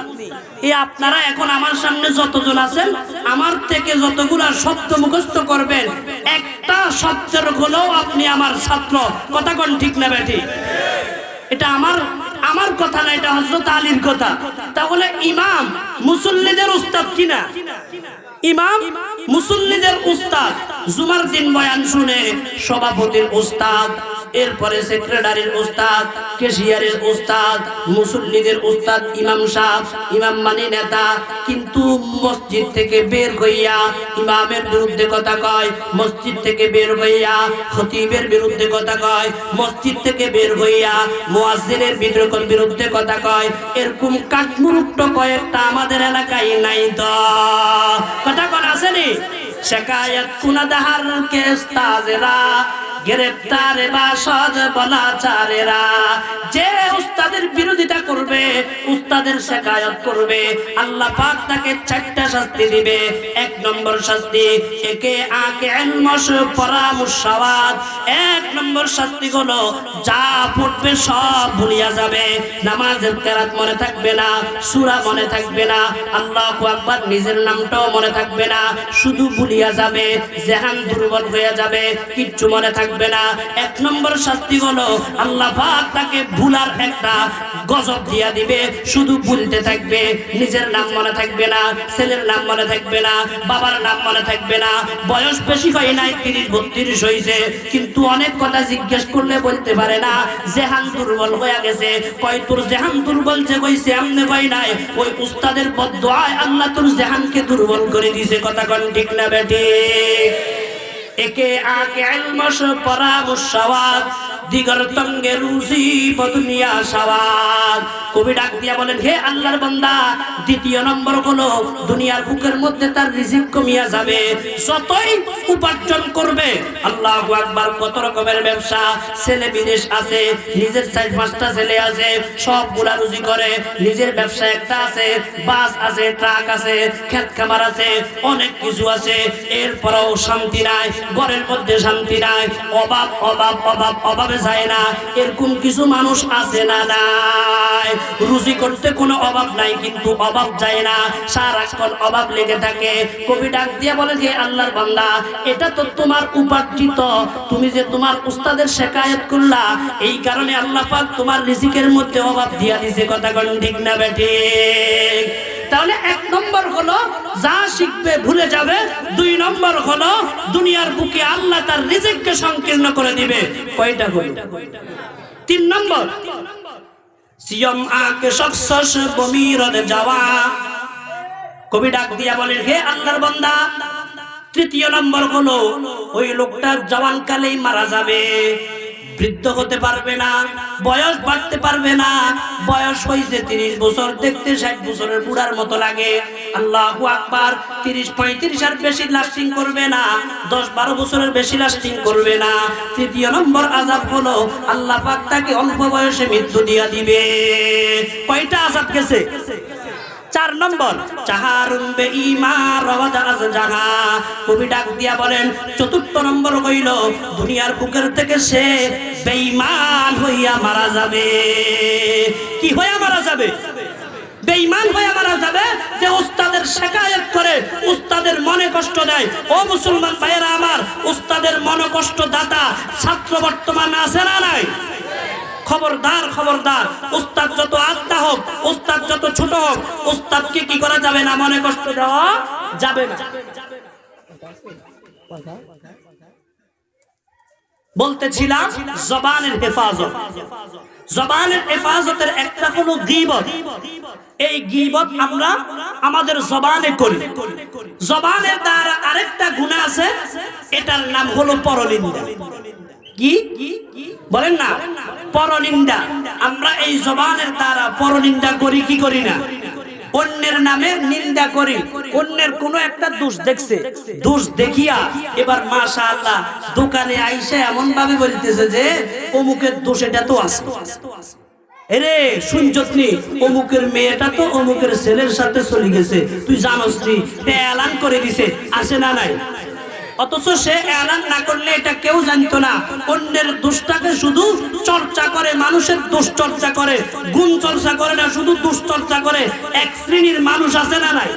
এই আপনারা এখন আমার সামনে যতজন আছেন, আমার থেকে যতগুলা শব্দ মুখস্থ করবেন, একটা শব্দের হলেও আপনি আমার ছাত্র। কথা কোন ঠিক না বেটি? এটা আমার কথা না, এটা হযরত আলীর কথা। তাহলে ইমাম মুসল্লিদের উস্তাদ কিনা? ইমাম মুসল্লিদের উস্তাদ। জুমার দিন বয়ান শুনে সভাপতির উস্তাদ, এরপরে সেক্রেটারির উস্তাদ, ক্যাশিয়ারের উস্তাদ, মুসল্লিদের উস্তাদ ইমাম সাহেব। ইমাম মানে নেতা, কিন্তু মসজিদ থেকে বের হইয়া ইমামের বিরুদ্ধে কথা কয়, মসজিদ থেকে বের হইয়া খতিবের বিরুদ্ধে কথা কয়, মসজিদ থেকে বের হইয়া মুয়াজ্জিনের বিরুদ্ধে কথা কয়। এরকম কাঠমুরুক্ত কয়েকটা আমাদের এলাকায় নাই তো? কথা কোন আসেনি? শিকায়ত কুনাদাহার কে উস্তাদেরা, গ্রেফতারে বাসদ বলাচারেরা, যে উস্তাদের বিরোধিতা করবে, উস্তাদের শিকায়ত করবে, আল্লাহ পাক তাকে 4টা শাস্তি দিবে। 1 নম্বর শাস্তি, একে আকে ইলমশ পরামুশাওয়াত। 1 নম্বর শাস্তি হলো যা পড়বে সব ভুলিয়া যাবে। নামাজের কেরাত মনে থাকবে না, সূরা মনে থাকবে না, আল্লাহু আকবার নিজের নামটাও মনে থাকবে না, শুধু ভুলিয়া যাবে, জেহান দুর্বল হয়ে যাবে, কিচ্ছু মনে থাকবে না। 1 নম্বর শাস্তি হলো আল্লাহ পাক তাকে ভুলার একটা গজব দিয়া দিবে, শুধু ভুলতে থাকবে, নিজের নাম মনে থাকবে না, ছেলের নাম মনে থাকবে না, বাবার নাম মনে থাকবে না। বয়স বেশি হয় নাই, 30-32 হয়েছে, কিন্তু অনেক কথা জিজ্ঞেস করলে বলতে পারে না, জেহান দুর্বল হয়ে গেছে। কয় তোর জেহান দুর্বল যে কইছে আমনে কই নাই, ওই উস্তাদের বদদুআয় আল্লাহ তোর জেহানকে দুর্বল করে দিয়েছে। কথা কোন ঠিক না বেটি? একে আকে ইলমশ পরামুশাওয়াত, দিগর তঙ্গে রুজি বদুনিয়া শাওয়াত। কবি ডাক দিয়া বলেন, হে আল্লাহর বান্দা, 2 নম্বর হলো দুনিয়ার বুকের মধ্যে তার রিজিক কমিয়া যাবে। যতই উপার্জন করবে, আল্লাহু আকবার, কত রকমের ব্যবসা, ছেলে বিদেশ আছে, নিজের 4-5টা ছেলে আছে, সবগুলা রুজি করে, নিজের ব্যবসা একটা আছে, বাস আছে, ট্রাক আছে, ক্ষেত খামার আছে, অনেক কিছু আছে, এরপরেও শান্তি নাই, ঘরের মধ্যে শান্তি নাই, অভাব অভাব অভাব অভাব অভাবে যায় না, এরকম কিছু মানুষ আছে না নাই? রুজি করতে কোনো অভাব নাই কিন্তু অভাব যায় না, সারাক্ষণ অভাব লেগে থাকে। কবি ডাক দিয়ে বলে যে আল্লাহর বান্দা, এটা তো তোমার উপার্জিত, তুমি যে তোমার উস্তাদের শেখায়ত করলা, এই কারণে আল্লাহ পাক তোমার রিজিকের মধ্যে অভাব দিয়া দিছে। কথা কোন ঠিক না বেঠিক? তাহলে 1 নম্বর হলো যা শিখবে ভুলে যাবে, 2 নম্বর হলো দুনিয়ার বুকে আল্লাহ তার রিজিককে সংকীর্ণ করে দিবে। কয়টা হলো? 3 নম্বর, সিয়ম আকে শখস বমিরদ যাওয়া। কবি ডাক দিয়া বলেন হে আল্লাহর বান্দা, 3 নম্বর হলো ওই লোকটা জওয়ানকালেই মারা যাবে, বৃদ্ধ হতে পারবে না, বয়স বাড়তে পারবে না, বয়স হয়েছে 30 বছর, দেখতে 60 বছরের বুড়ার মতো লাগে। আল্লাহু আকবার, 30-35 আর বেশি লাস্টিং করবে না, 10-12 বছরের বেশি লাস্টিং করবে না। 3 নম্বর আযাব হলো আল্লাহ পাক তাকে অল্প বয়সে মৃত্যু দিয়া দিবে। কয়টা আযাব গেছে? 4 নম্বর, চাহারুন বেঈমান রাওয়াদাজ জাহা। কবি ডাক দিয়া বলেন 4 নম্বর হইল দুনিয়ার বুকের থেকে সে বেঈমান হইয়া মারা যাবে। কি হইয়া মারা যাবে? বেঈমান হইয়া মারা যাবে, যে উস্তাদের শিকায়ত করে, উস্তাদের মনে কষ্ট দেয়। ও মুসলমান ভাইয়েরা আমার, উস্তাদের মনে কষ্ট দাতা ছাত্র বর্তমানে আছে না নাই? খবরদার খবরদার, উস্তাদ যত আস্তা হোক, উস্তাদ যত ছোট হোক, উস্তাদকে কি করা যাবে না, মনে কষ্ট দেওয়া যাবে না। বলতেছিলাম জবানের হেফাজত। জবানের হেফাজতের একটা হলো গীবত। এই গীবত আমরা আমাদের জবানে করি। জবানের দ্বারা আরেকটা গুনাহ আছে, এটার নাম হলো পরনিন্দা। কি বলেন না? পরনিন্দা। আমরা এই জবানের দ্বারা পরনিন্দা করি কি করি না? অন্যের নামে নিন্দা করি। অন্যের কোনো একটা দোষ দেখছে, দোষ দেখিয়া এবার মাশাআল্লাহ দোকানে আইসা এমন ভাবে বলতেছে যে অমুকের দোষ এটা তো আছে। এরে শুনছনি, অমুকের মেয়েটা তো অমুকের ছেলের সাথে চলে গেছে, তুই জানোস নি? এলান করে দিছে, আসে না নাই? অথচ সে এলান না করলে এটা কেউ জানতো না। অন্যের দোষটাকে শুধু চর্চা করে, মানুষের দোষ চর্চা করে, গুণ চর্চা করে না, শুধু দোষ চর্চা করে। এক শ্রেণীর মানুষ আছে না নাই?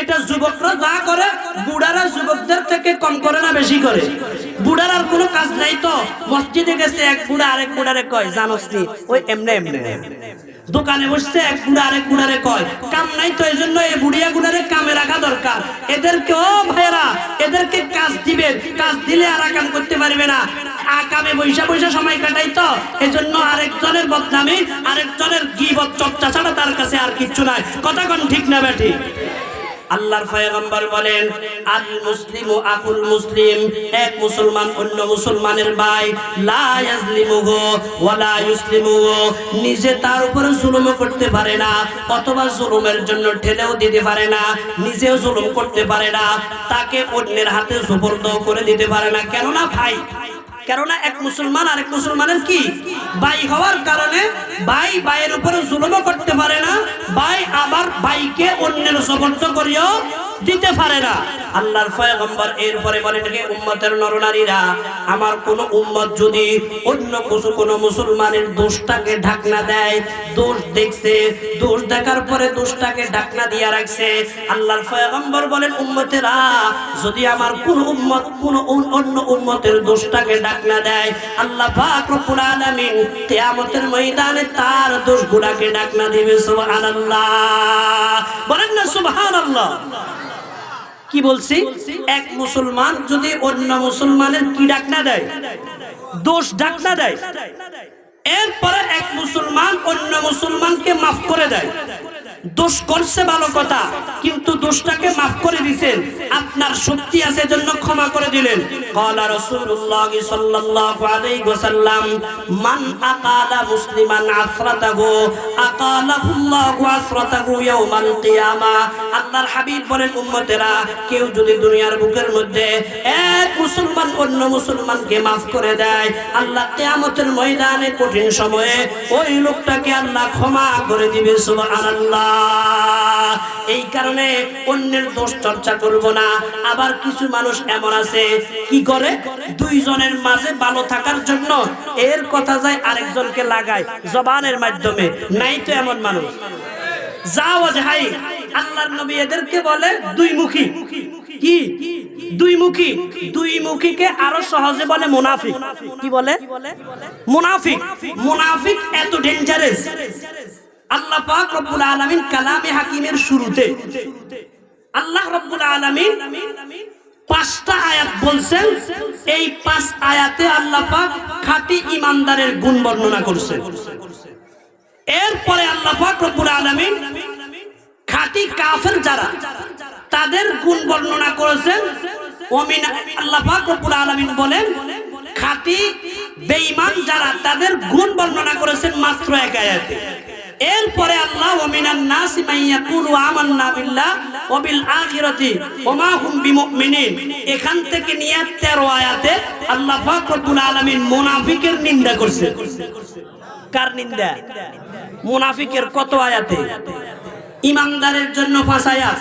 এটা যুবকরা যা করে, বুড়ারা যুবকদের থেকে কম করে না বেশি করে? বুড়ার আর কোনো কাজ নাই তো, মসজিদে গেছে এক বুড়া আরেক বুড়ারে কয় জানোস নি ওই এমনে এমনে। দোকানে বসছে এক বুড়া আরেক বুড়ারে কয়, কাম নাই তো, এই জন্য এই বুড়িয়া গুড়ারে কামে রাখা দরকার। এদেরকে ও ভাইয়েরা, এদেরকে কাজ দিবেন, কাজ দিলে আর কাম করতে পারবে না। আকামে বৈশা বৈশা সময় কাটাই তো, এই জন্য আরেকজনের বদনামি, আরেকজনের গীবত চর্চা ছাড়া তার কাছে আর কিচ্ছু নাই। কথা কোন ঠিক না বেঠিক? আল্লাহর পয়গম্বর বলেন আল মুসলিমু আকুল মুসলিম, এক মুসলমান অন্য মুসলমানের ভাই, লা ইয়াজলিমুহু ওয়ালা ইউসলিমুহু, নিজে তার উপরে জুলুম করতে পারে না, অথবা জুলুমের জন্য ঠেলেও দিতে পারে না, নিজেও জুলুম করতে পারে না, তাকে অন্যের হাতে সুপর্দ করে দিতে পারে না। কেননা ভাই, কেননা এক মুসলমান আরেক মুসলমানের কি ভাই হওয়ার কারণে ভাই ভাইয়ের উপরে জুলুমও করতে পারে না, ভাই আবার ভাইকে অন্যের সুপর্দ করিও দিতে পারে না। আল্লাহর পয়গম্বর এরপরে বলেন হে উম্মতের নরনারীরা, আমার কোন উম্মত যদি অন্য কোনো মুসলমানের দোষটাকে ঢাকনা দেয়, দোষ দেখছে, দোষ দেখার পরে দোষটাকে ঢাকনা দিয়ে রাখছে, আল্লাহর পয়গম্বর বলেন উম্মতেরা, যদি আমার কোন উম্মত কোন অন্য উম্মতের দোষটাকে ঢাকনা দেয়, আল্লাহ পাক রব্বুল আলামিন কিয়ামতের ময়দানে তার দোষগুলোকে ঢাকনা দিবে। সুবহানাল্লাহ, বলেন না সুবহানাল্লাহ। কি বলছি? এক মুসলমান যদি অন্য মুসলমানের কি ডাকনা দেয়, দোষ ডাকনা দেয়, এরপরে এক মুসলমান অন্য মুসলমানকে মাফ করে দেয়, দোষ করছে ভালো কথা, কিন্তু দোষটাকে মাফ করে দিয়েছেন, আপনার শক্তি আছে জন্য ক্ষমা করে দিলেন। ক্বালা রাসূলুল্লাহ সাল্লাল্লাহু আলাইহি ওয়াসাল্লাম মান আকালা মুসলিমান আফরাতাহু আকালাহুল্লাহু আফরাতাহু ইয়াউমাল কিয়ামা। আল্লাহর হাবিব বলেন উম্মতেরা, কেউ যদি দুনিয়ার বুকের মধ্যে এক মুসলমান অন্য মুসলমানকে মাফ করে দেয়, আল্লাহ কিয়ামতের ময়দানে কঠিন সময়ে ওই লোকটাকে আল্লাহ ক্ষমা করে দিবে। সুবহানাল্লাহ। এই কারণে অন্যের দোষ চর্চা করব না। আবার কিছু মানুষ এমন আছে কি করে, দুইজনের মাঝে ভালো থাকার জন্য এর কথা যায় আরেকজনকে লাগায় জবানের মাধ্যমে। নাই তো এমন মানুষ? যাও ভাই, আল্লাহর নবী এদেরকে বলে দুই মুখী। কি দুই মুখী? দুই মুখীকে আরো সহজে বলে মুনাফিক। কি বলে? মুনাফিক। মুনাফিক এত ডেঞ্জারাস, আল্লাহ পাক রব্বুল আলামিন কালামে হাকিমের শুরুতে আল্লাহ রব্বুল আলামিন 5টা আয়াত বলছেন। এই 5 আয়াতে আল্লাহ পাক খাঁটি ঈমানদারের গুণ বর্ণনা করছেন। এরপরে আল্লাহ পাক রব্বুল আলামিন খাঁটি কাফের যারা তাদের গুণ বর্ণনা করেছেন। আল্লাহ পাক রব্বুল আলামিন বলেন খাঁটি বেঈমান যারা তাদের গুণ বর্ণনা করেছেন মাত্র 1 আয়াতে। এরপরে আল্লাহ ওয়ামিনান নাসি মান ইয়াকুলু আমান্না বিল্লাহ ওয়া বিল আখিরাতি ওয়া মা হুম বিমুমিনিন, এখান থেকে নিয়ে 13 আয়াতে আল্লাহ পাক রব্বুল আলামিন মুনাফিকের নিন্দা করেছেন। কার নিন্দা? মুনাফিকের। কত আয়াতে? ঈমানদারের জন্য 5 আয়াত,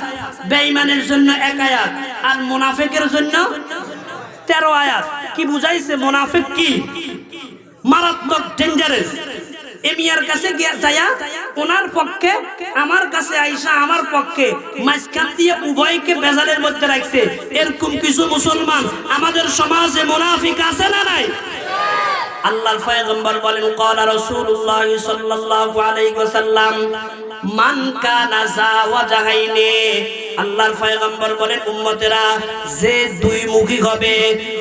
বেঈমানের জন্য 1 আয়াত, আর মুনাফিকের জন্য 13 আয়াত। কি বুঝাইছে মুনাফিক কি? মারাত্মক ডেঞ্জারাস। এমিয়ার কাছে গিয়া যায়া ওনার পক্ষে আমার কাছে আইসা আমার পক্ষে মাঝখান দিয়ে উভয়কে বেজালের মধ্যে রাখছে। এরকম কিছু মুসলমান আমাদের সমাজে মুনাফিক আছে না নাই? আল্লাহর পয়গম্বর বলেন ক্বালা রাসূলুল্লাহ সাল্লাল্লাহু আলাইহি ওয়াসাল্লাম মান কানা যা ওয়াজহাইনি, আল্লাহর পয়গম্বর বলেন উম্মতেরা যে দুই মুখী হবে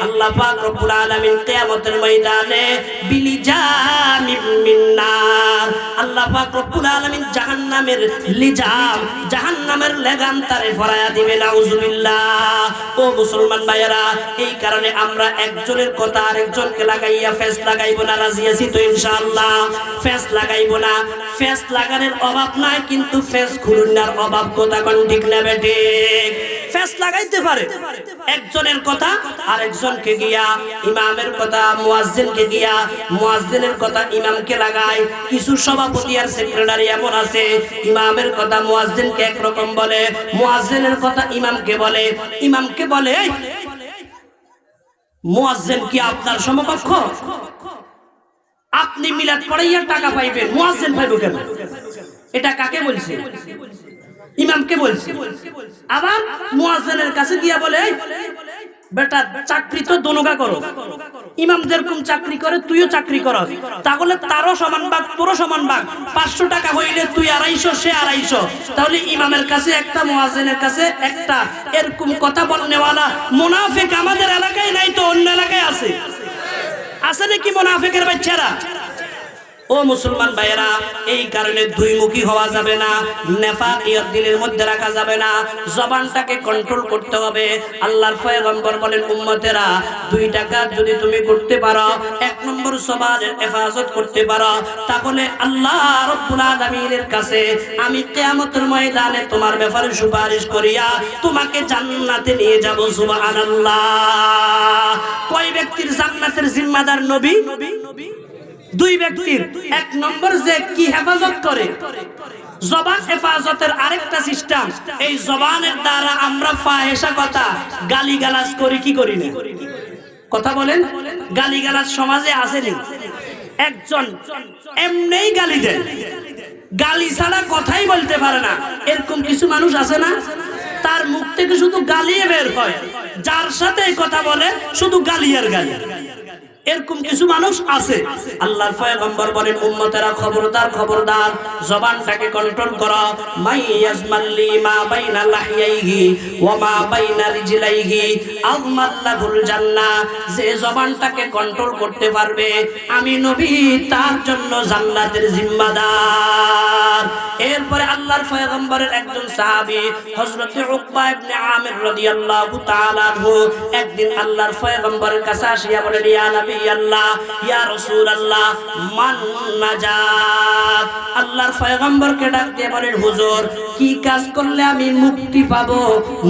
আল্লাহ পাক রব্বুল আলামিন কিয়ামতের ময়দানে বিলিজামিন মিন নার, আল্লাহ পাক রব্বুল আলামিন জাহান্নামের লিজাম, জাহান্নামের লেগাম তারে ফরায়া দিবে। নাউজুবিল্লাহ। ও মুসলমান ভাইয়েরা, এই কারণে আমরা একজনের কথা আরেকজনকে লাগাইয়া ফেস লাগাইবো না। রাজি আছি তো ইনশাআল্লাহ? ফেস লাগাইবো না। ফেস লাগানোর অভাব নাই, কিন্তু ফেস খুলনার অভাব। কথা কোন ঠিক না বেঠিক? ফেস লাগাইতে পারে একজনের কথা আরেকজনকে গিয়া, ইমামের কথা মুয়াজ্জিনকে গিয়া, মুয়াজ্জিনের কথা ইমামকে লাগায়। কিছু সভাপতি আর সেক্রেটারি এমন আছে ইমামের কথা মুয়াজ্জিনকে একরকম বলে, মুয়াজ্জিনের কথা ইমামকে বলে। ইমামকে বলে মুয়াজ্জিন কি আপনার সমকক্ষ? আপনি মিলাদ পড়াইয়া টাকা পাইবেন, মুয়াজ্জিন পাইব কেন? এটা কাকে বলছে? ইমামকে বলছে। আবার মুয়াজ্জিনের কাছে গিয়া বলে বেটা চাকরি তো দোনোগা করো, ইমাম যেরকম চাকরি করে তুইও চাকরি কর, তাহলে তারও সমান ভাগ তোরও সমান ভাগ। 500 টাকা হইলে তুই 250, সে 250। তাহলে ইমামের কাছে একটা, মুয়াজ্জিনের কাছে একটা। এরকম কথা বলনেওয়ালা মুনাফিক আমাদের এলাকায় নাই তো অন্য এলাকায় আছে। আছে নাকি মুনাফিকের বাচ্চারা? ও মুসলমান ভাইয়েরা, এই কারণে দুই মুখী হওয়া যাবে না, নেফাক নিয়ত দিলের মধ্যে রাখা যাবে না, জবানটাকে কন্ট্রোল করতে হবে। আল্লাহর পয়গম্বর বলেন উম্মতেরা 2টা কাজ যদি তুমি করতে পারো, 1 নম্বর জবানের হেফাজত করতে পারো, তাহলে আল্লাহ রাব্বুল আলামিনের কাছে আমি কিয়ামতের ময়দানে তোমার ব্যাপারে সুপারিশ করিয়া তোমাকে জান্নাতে নিয়ে যাব। সুবহানাল্লাহ। কয় ব্যক্তির জান্নাতের জিম্মাদার নবী? 2 ব্যক্তির। 1 নম্বর যে কি হেফাজত করে, জবান হেফাজতের আরেকটা সিস্টেম। এই জবানের দ্বারা আমরা ফাহেসা কথা গালিগালাজ করি কি করি না? কথা বলেন। গালিগালাজ সমাজে আসেনি? একজন এমনিই গালি দেয়, গালি ছাড়া কথাই বলতে পারে না। এরকম কিছু মানুষ আছে না? তার মুখ থেকে শুধু গালিয়ে বের হয়, যার সাথে কথা বলে শুধু গালি আর গালি। এরকম কিছু মানুষ আছে। আল্লাহর পয়গম্বর বলেন উম্মতেরা খবরদার, খবরদার, জবানটাকে কন্ট্রোল করো। মাইয়াজমাল্লি মা বাইনা লাহিয়াইহি ওয়া মা বাইনা রিজলাইহি আযমাল্লাহুল জান্নাহ। যে জবানটাকে কন্ট্রোল করতে পারবে আমি নবী তার জন্য জান্নাতের জিম্মাদার। এরপরে আল্লাহর পয়গম্বরের একজন সাহাবী হযরত উকবা ইবনে আমির রাদিয়াল্লাহু তাআলা আনহু একদিন আল্লাহর পয়গম্বরের কাছে আসিয়া বলেন ইয়া নবী নবী আল্লাহ, ইয়া রাসূলুল্লাহ, মান নাজাত। আল্লাহর পয়গম্বরকে ডাক দিয়ে বলেন, হুজুর কি কাজ করলে আমি মুক্তি পাবো?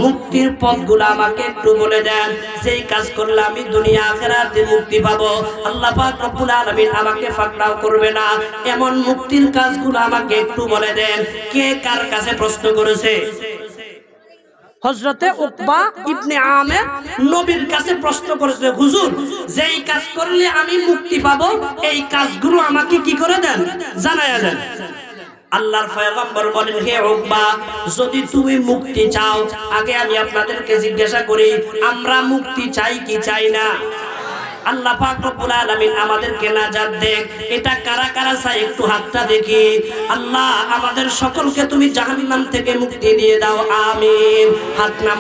মুক্তির পথগুলো আমাকে একটু বলে দেন, সেই কাজ করলে আমি দুনিয়া আখিরাতে মুক্তি পাবো। আল্লাহ পাক রব্বুল আলামিন আমাকে ফাকড়াও করবে না, এমন মুক্তির কাজগুলো আমাকে একটু বলে দেন। কে কার কাছে প্রশ্ন করেছে? হযরতে উকবা ইবনে আমের নবীর কাছে প্রশ্ন করেছে, হুজুর যেই কাজ করলে আমি মুক্তি পাবো এই কাজগুলো আমাকে কি করে দেন, জানায়া দেন। আল্লাহর পয়গম্বর বলেন, হে উকবা, যদি তুমি মুক্তি চাও, আগে আমি আপনাদেরকে জিজ্ঞাসা করি, আমরা মুক্তি চাই কি চাই না? আল্লাহ পাক রব্বুল আলামিন আমাদেরকে নাজাত দেখ। এটা কারা কারা চাই একটু হাতটা দেখি। আল্লাহ আমাদের সকলকে তুমি জাহান্নাম থেকে মুক্তি দিয়ে দাও, আমিন। হাত নামা।